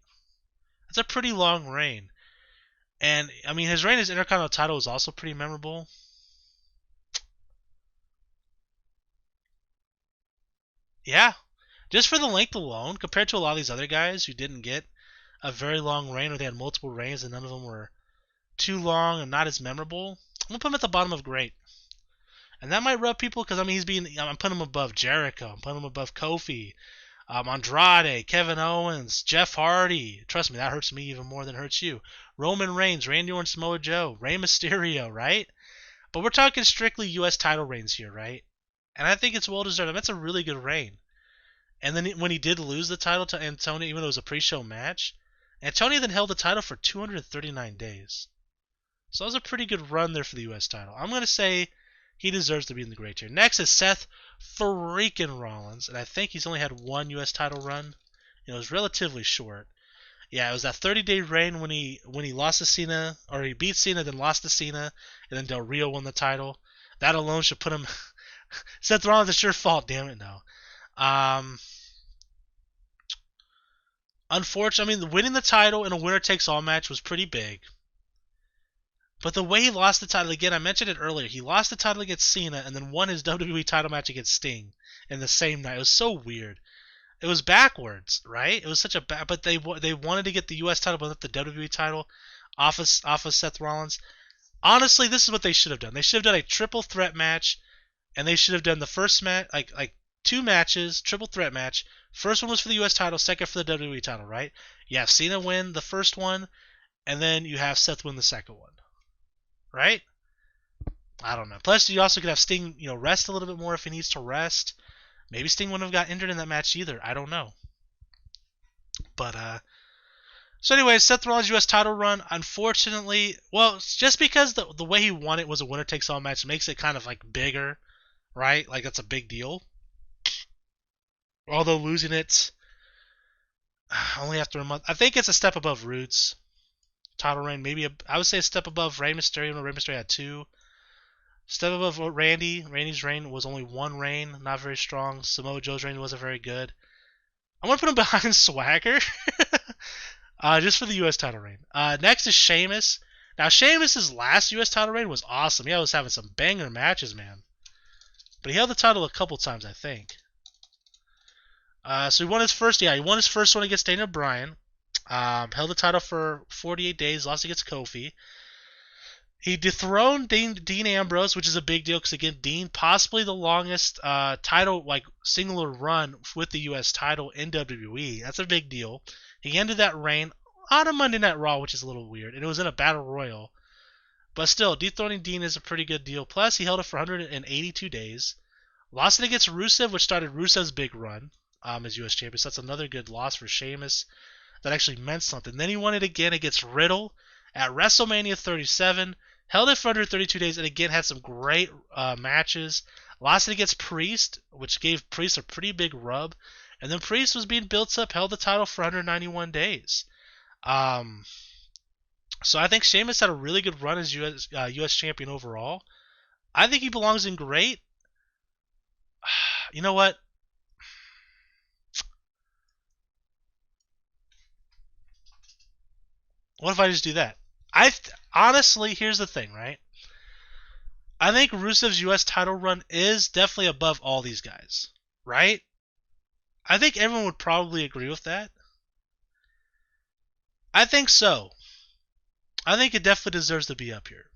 That's a pretty long reign. And, his reign as Intercontinental title is also pretty memorable. Yeah. Just for the length alone, compared to a lot of these other guys who didn't get a very long reign, or they had multiple reigns and none of them were too long and not as memorable, I'm going to put him at the bottom of great. And that might rub people because, I'm putting him above Jericho. I'm putting him above Kofi. Andrade, Kevin Owens, Jeff Hardy. Trust me, that hurts me even more than it hurts you. Roman Reigns, Randy Orton, Samoa Joe, Rey Mysterio, right? But we're talking strictly U.S. title reigns here, right? And I think it's well-deserved. That's a really good reign. And then when he did lose the title to Antonio, even though it was a pre-show match, Antonio then held the title for 239 days. So that was a pretty good run there for the U.S. title. I'm going to say he deserves to be in the great tier. Next is Seth freaking Rollins, and I think he's only had one U.S. title run. It was relatively short. Yeah, it was that 30-day reign when he lost to Cena, or he beat Cena, then lost to Cena, and then Del Rio won the title. That alone should put him. Seth Rollins, it's your fault, damn it, no. Unfortunately, winning the title in a winner-takes-all match was pretty big. But the way he lost the title, again, I mentioned it earlier, he lost the title against Cena and then won his WWE title match against Sting in the same night. It was so weird. It was backwards, right? It was such a but they wanted to get the U.S. title but not the WWE title off of Seth Rollins. Honestly, this is what they should have done. They should have done a triple threat match, and they should have done the first match, like 2 matches, triple threat match. First one was for the U.S. title, second for the WWE title, right? You have Cena win the first one, and then you have Seth win the second one. Right? I don't know. Plus, you also could have Sting, rest a little bit more if he needs to rest. Maybe Sting wouldn't have got injured in that match either. I don't know. But So anyway, Seth Rollins' U.S. title run, unfortunately, well, just because the way he won it was a winner takes all match makes it kind of like bigger, right? Like that's a big deal. Although losing it only after a month, I think it's a step above Roots title reign. Maybe I would say a step above Rey Mysterio when Rey Mysterio had 2. Step above Randy. Randy's reign was only 1 reign, not very strong. Samoa Joe's reign wasn't very good. I'm gonna put him behind Swagger, just for the U.S. title reign. Next is Sheamus. Now Sheamus' last U.S. title reign was awesome. He was having some banger matches, man. But he held the title a couple times, I think. So he won his first. Yeah, he won his first one against Daniel Bryan. Held the title for 48 days. Lost against Kofi. He dethroned Dean Ambrose, which is a big deal because again, Dean possibly the longest title like singular run with the U.S. title in WWE. That's a big deal. He ended that reign on a Monday Night Raw, which is a little weird, and it was in a battle royal. But still, dethroning Dean is a pretty good deal. Plus, he held it for 182 days. Lost it against Rusev, which started Rusev's big run as U.S. champion. So that's another good loss for Sheamus. That actually meant something. Then he won it again against Riddle at WrestleMania 37. Held it for 132 days and again had some great matches. Lost it against Priest, which gave Priest a pretty big rub. And then Priest was being built up, held the title for 191 days. So I think Sheamus had a really good run as U.S. champion overall. I think he belongs in great. You know what? What if I just do that? Honestly, here's the thing, right? I think Rusev's U.S. title run is definitely above all these guys, right? I think everyone would probably agree with that. I think so. I think it definitely deserves to be up here.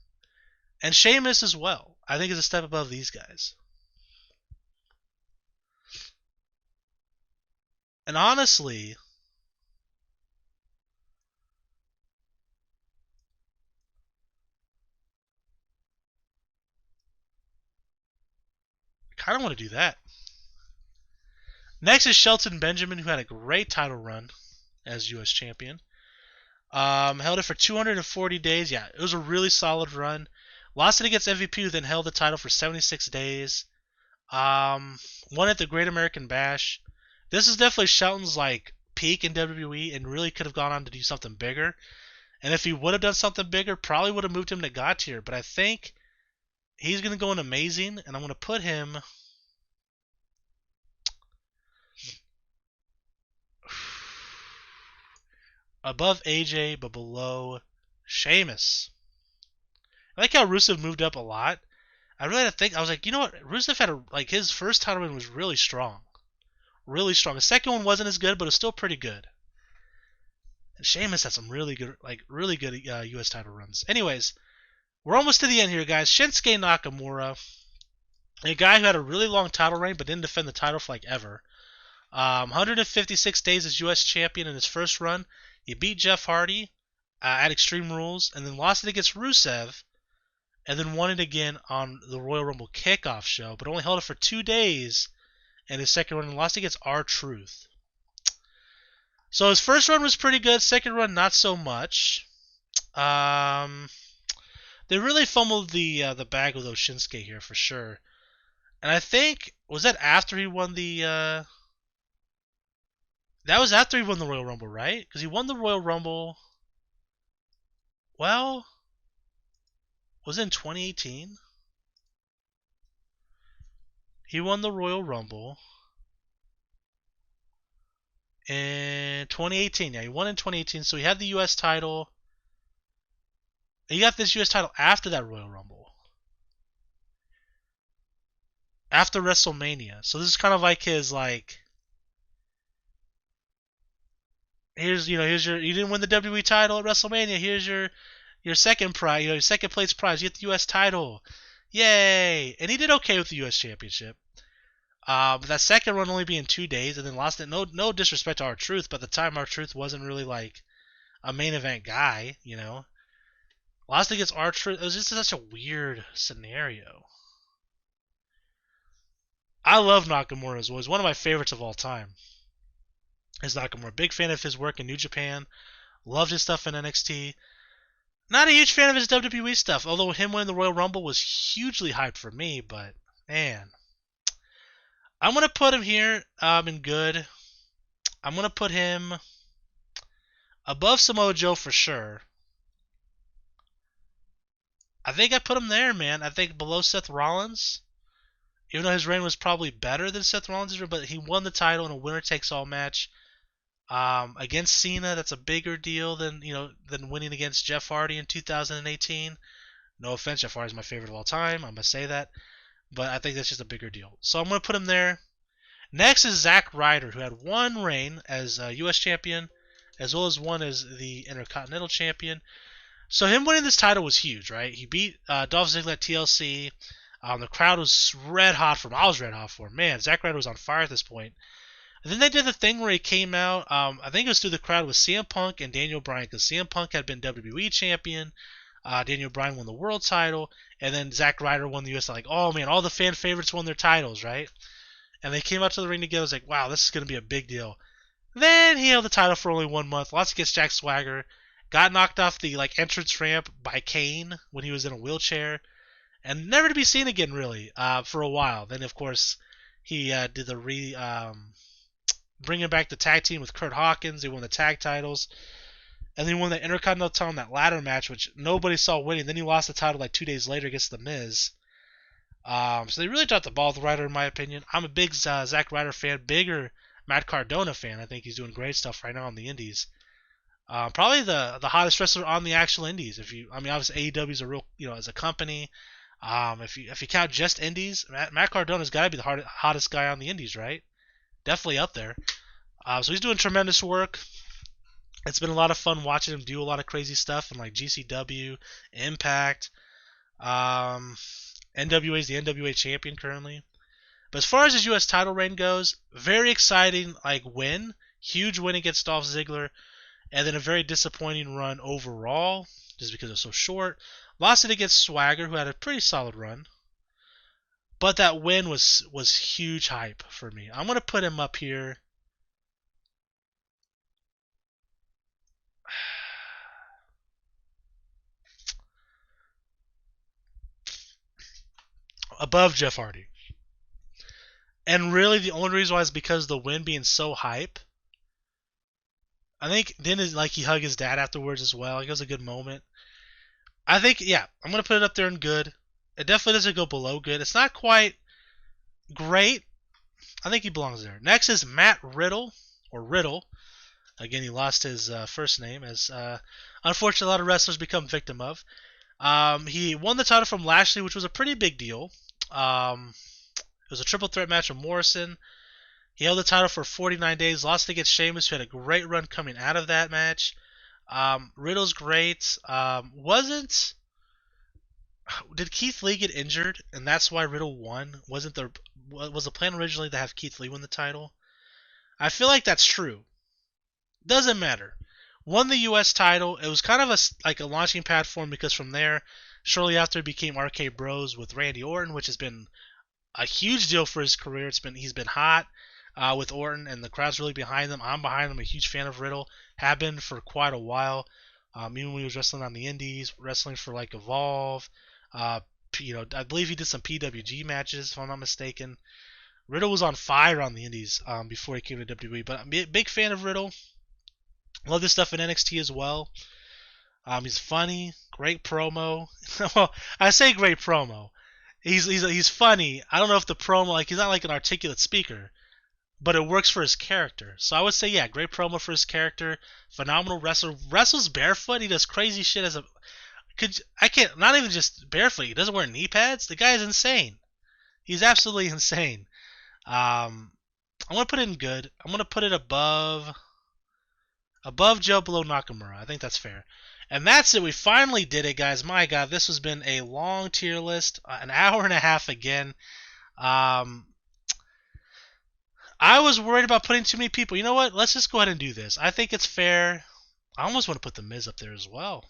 And Sheamus as well. I think is a step above these guys. And honestly, I kind of want to do that. Next is Shelton Benjamin, who had a great title run as U.S. champion. Held it for 240 days. Yeah, it was a really solid run. Lost it against MVP, who then held the title for 76 days. Won at the Great American Bash. This is definitely Shelton's like peak in WWE, and really could have gone on to do something bigger. And if he would have done something bigger, probably would have moved him to God tier. But I think he's going to go in amazing, and I'm going to put him above AJ, but below Sheamus. I like how Rusev moved up a lot. I really had to think. I was like, you know what? Rusev had his first title win was really strong, really strong. The second one wasn't as good, but it was still pretty good. And Sheamus had some really good U.S. title runs. Anyways, we're almost to the end here, guys. Shinsuke Nakamura, a guy who had a really long title reign but didn't defend the title for ever. 156 days as U.S. champion in his first run. He beat Jeff Hardy at Extreme Rules, and then lost it against Rusev, and then won it again on the Royal Rumble kickoff show, but only held it for 2 days in his second run and lost against R-Truth. So his first run was pretty good, second run not so much. They really fumbled the bag with Shinsuke here for sure. And I think, was that after he won the... That was after he won the Royal Rumble, right? Because he won the Royal Rumble... Well... Was it in 2018? He won the Royal Rumble in 2018. Yeah, he won in 2018, so he had the U.S. title. He got this U.S. title after that Royal Rumble. After WrestleMania. So this is kind of like his, here's your, you didn't win the WWE title at WrestleMania. Here's your second prize, your second place prize. You get the U.S. title. Yay! And he did okay with the U.S. Championship. But that second run only being 2 days, and then lost it. No disrespect to R-Truth, but at the time R-Truth wasn't really a main event guy, Lost against R-Truth. It was just such a weird scenario. I love Nakamura as well. He's one of my favorites of all time. Is Nakamura. Big fan of his work in New Japan. Loved his stuff in NXT. Not a huge fan of his WWE stuff, although him winning the Royal Rumble was hugely hyped for me. But man, I'm gonna put him here in good. I'm gonna put him above Samoa Joe for sure. I think I put him there, man. I think below Seth Rollins, even though his reign was probably better than Seth Rollins' reign, but he won the title in a winner-takes-all match against Cena. That's a bigger deal than than winning against Jeff Hardy in 2018. No offense, Jeff Hardy's my favorite of all time. I must say that, but I think that's just a bigger deal. So I'm gonna put him there. Next is Zack Ryder, who had one reign as U.S. champion, as well as one as the Intercontinental champion. So him winning this title was huge, right? He beat Dolph Ziggler at TLC. The crowd was red hot for him. I was red hot for him. Man, Zack Ryder was on fire at this point. And then they did the thing where he came out. I think it was through the crowd with CM Punk and Daniel Bryan, because CM Punk had been WWE champion. Daniel Bryan won the world title, and then Zack Ryder won the U.S. Like, oh man, all the fan favorites won their titles, right? And they came out to the ring together. I was like, wow, this is going to be a big deal. Then he held the title for only 1 month. Lost against Jack Swagger. Got knocked off the entrance ramp by Kane when he was in a wheelchair, and never to be seen again really for a while. Then of course he did the bringing back the tag team with Kurt Hawkins. He won the tag titles, and then he won the Intercontinental title in that ladder match, which nobody saw winning. Then he lost the title like 2 days later against The Miz. So they really dropped the ball with Ryder, in my opinion. I'm a big Zack Ryder fan, bigger Matt Cardona fan. I think he's doing great stuff right now on the Indies. Probably the hottest wrestler on the actual Indies. Obviously AEW is a real, as a company. If you count just Indies, Matt Cardona's got to be the hottest guy on the Indies, right? Definitely up there. So he's doing tremendous work. It's been a lot of fun watching him do a lot of crazy stuff in like GCW, Impact. NWA is the NWA champion currently. But as far as his U.S. title reign goes, very exciting win. Huge win against Dolph Ziggler. And then a very disappointing run overall, just because it was so short. Lost it against Swagger, who had a pretty solid run. But that win was huge hype for me. I'm going to put him up here. Above Jeff Hardy. And really the only reason why is because the win being so hype. I think then he hugged his dad afterwards as well. It was a good moment. I think, yeah, I'm going to put it up there in good. It definitely doesn't go below good. It's not quite great. I think he belongs there. Next is Matt Riddle, or Riddle. Again, he lost his first name, as unfortunately a lot of wrestlers become victim of. He won the title from Lashley, which was a pretty big deal. It was a triple threat match with Morrison. He held the title for 49 days, lost against Sheamus, who had a great run coming out of that match. Riddle's great. Did Keith Lee get injured, and that's why Riddle won? Was the plan originally to have Keith Lee win the title? I feel like that's true. Doesn't matter. Won the U.S. title. It was kind of a launching pad for him, because from there, shortly after, it became RK Bros with Randy Orton, which has been a huge deal for his career. He's been hot with Orton, and the crowd's really behind them. I'm behind him. A huge fan of Riddle. Have been for quite a while. Even when he was wrestling on the Indies, wrestling for Evolve. I believe he did some PWG matches, if I'm not mistaken. Riddle was on fire on the Indies before he came to WWE. But I'm a big fan of Riddle. Love this stuff in NXT as well. He's funny, great promo. Well, I say great promo. He's funny. I don't know if the promo, he's not an articulate speaker, but it works for his character. So I would say, yeah, great promo for his character. Phenomenal wrestler. Wrestles barefoot. He does crazy shit not even just barefoot. He doesn't wear knee pads. The guy is insane. He's absolutely insane. I'm gonna put it in good. I'm gonna put it above Joe, below Nakamura. I think that's fair. And that's it. We finally did it, guys. My God, this has been a long tier list, an hour and a half again. I was worried about putting too many people. You know what? Let's just go ahead and do this. I think it's fair. I almost want to put The Miz up there as well.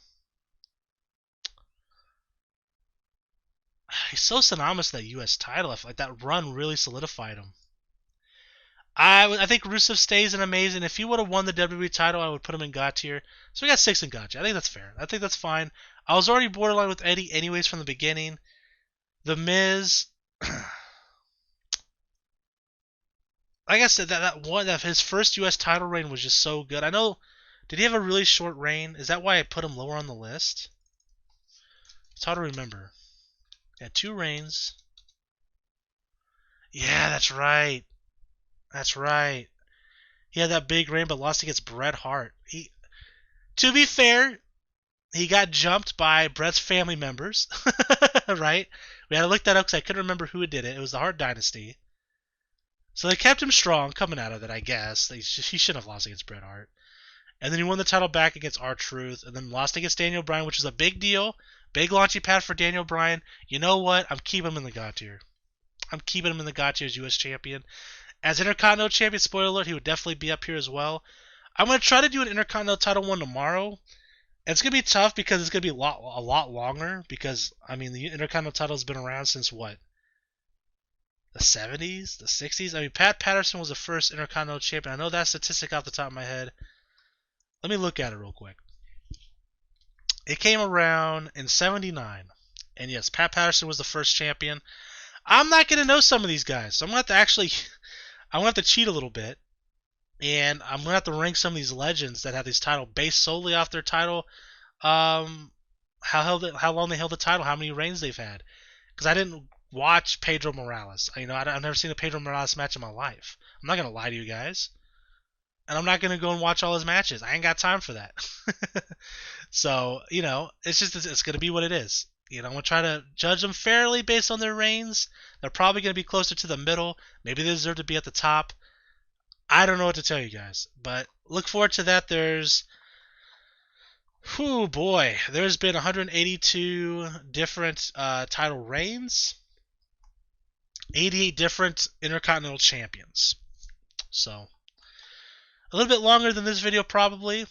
He's so synonymous with that U.S. title. I feel like that run really solidified him. I think Rusev stays in amazing. If he would have won the WWE title, I would put him in God tier. So we got 6 in God tier. I think that's fair. I think that's fine. I was already borderline with Eddie anyways from the beginning. The Miz, like I said, that his first U.S. title reign was just so good. I know, did he have a really short reign? Is that why I put him lower on the list? It's hard to remember. He had 2 reigns. Yeah, that's right. That's right. He had that big reign, but lost against Bret Hart. To be fair, he got jumped by Bret's family members, right? We had to look that up because I couldn't remember who did it. It was the Hart Dynasty. So they kept him strong coming out of it, I guess. He shouldn't have lost against Bret Hart. And then he won the title back against R-Truth, and then lost against Daniel Bryan, which was a big deal. Big launchy pad for Daniel Bryan. You know what? I'm keeping him in the God tier. I'm keeping him in the God tier as U.S. champion. As Intercontinental champion, spoiler alert, he would definitely be up here as well. I'm going to try to do an Intercontinental title one tomorrow. It's going to be tough because it's going to be a lot longer because, I mean, the Intercontinental title has been around since what? The 70s? The 60s? I mean, Pat Patterson was the first Intercontinental champion. I know that statistic off the top of my head. Let me look at it real quick. It came around in 79. And yes, Pat Patterson was the first champion. I'm not going to know some of these guys. So I'm going to have to I'm going to have to cheat a little bit. And I'm going to have to rank some of these legends that have these titles based solely off their title. How long they held the title, how many reigns they've had. Because I didn't watch Pedro Morales. I've never seen a Pedro Morales match in my life. I'm not going to lie to you guys. And I'm not going to go and watch all his matches. I ain't got time for that. So, it's going to be what it is. I'm going to try to judge them fairly based on their reigns. They're probably going to be closer to the middle. Maybe they deserve to be at the top. I don't know what to tell you guys. But look forward to that. There's been 182 different title reigns. 88 different Intercontinental champions. So, a little bit longer than this video probably.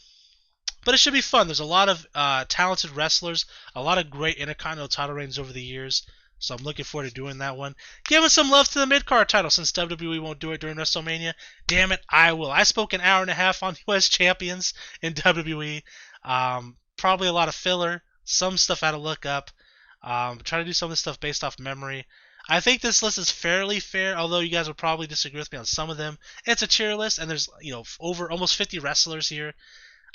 But it should be fun. There's a lot of talented wrestlers, a lot of great Intercontinental title reigns over the years. So I'm looking forward to doing that one. Giving some love to the mid-card title since WWE won't do it during WrestleMania. Damn it, I will. I spoke an hour and a half on U.S. champions in WWE. Probably a lot of filler. Some stuff I had to look up. Try to do some of this stuff based off memory. I think this list is fairly fair, although you guys will probably disagree with me on some of them. It's a tier list, and there's over almost 50 wrestlers here.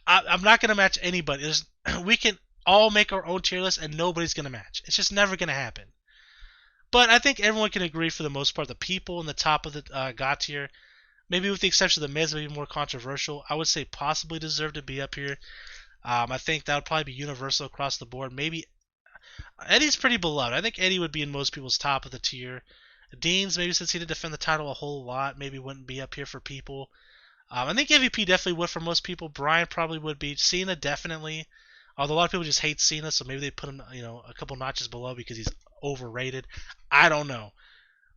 I'm not going to match anybody. We can all make our own tier list, and nobody's going to match. It's just never going to happen. But I think everyone can agree for the most part. The people in the top of the God tier, maybe with the exception of the Miz, maybe more controversial, I would say possibly deserve to be up here. I think that would probably be universal across the board. Maybe Eddie's pretty beloved. I think Eddie would be in most people's top of the tier. Dean's, maybe since he didn't defend the title a whole lot, maybe wouldn't be up here for people. I think MVP definitely would for most people. Bryan probably would be. Cena definitely. Although a lot of people just hate Cena, so maybe they put him, a couple notches below because he's overrated. I don't know.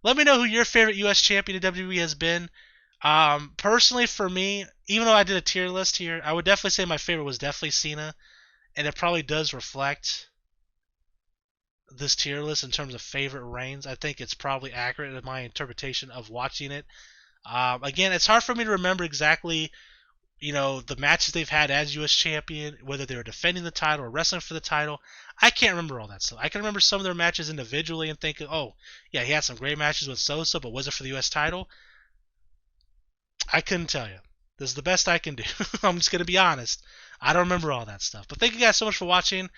Let me know who your favorite U.S. champion in WWE has been. Personally, for me, even though I did a tier list here, I would definitely say my favorite was definitely Cena, and it probably does reflect this tier list in terms of favorite reigns. I think it's probably accurate in my interpretation of watching it. Again, it's hard for me to remember exactly, the matches they've had as U.S. champion, whether they were defending the title or wrestling for the title. I can't remember all that stuff. I can remember some of their matches individually and think, oh, yeah, he had some great matches with so-so, but was it for the U.S. title? I couldn't tell you. This is the best I can do. I'm just going to be honest. I don't remember all that stuff. But thank you guys so much for watching.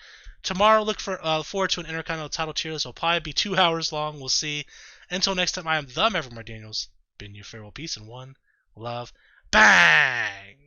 Tomorrow, look forward to an Intercontinental title tier list. It'll probably be 2 hours long. We'll see. Until next time, I am the Maverick Mark Daniels. Bidding you farewell, peace, and one love. Bang!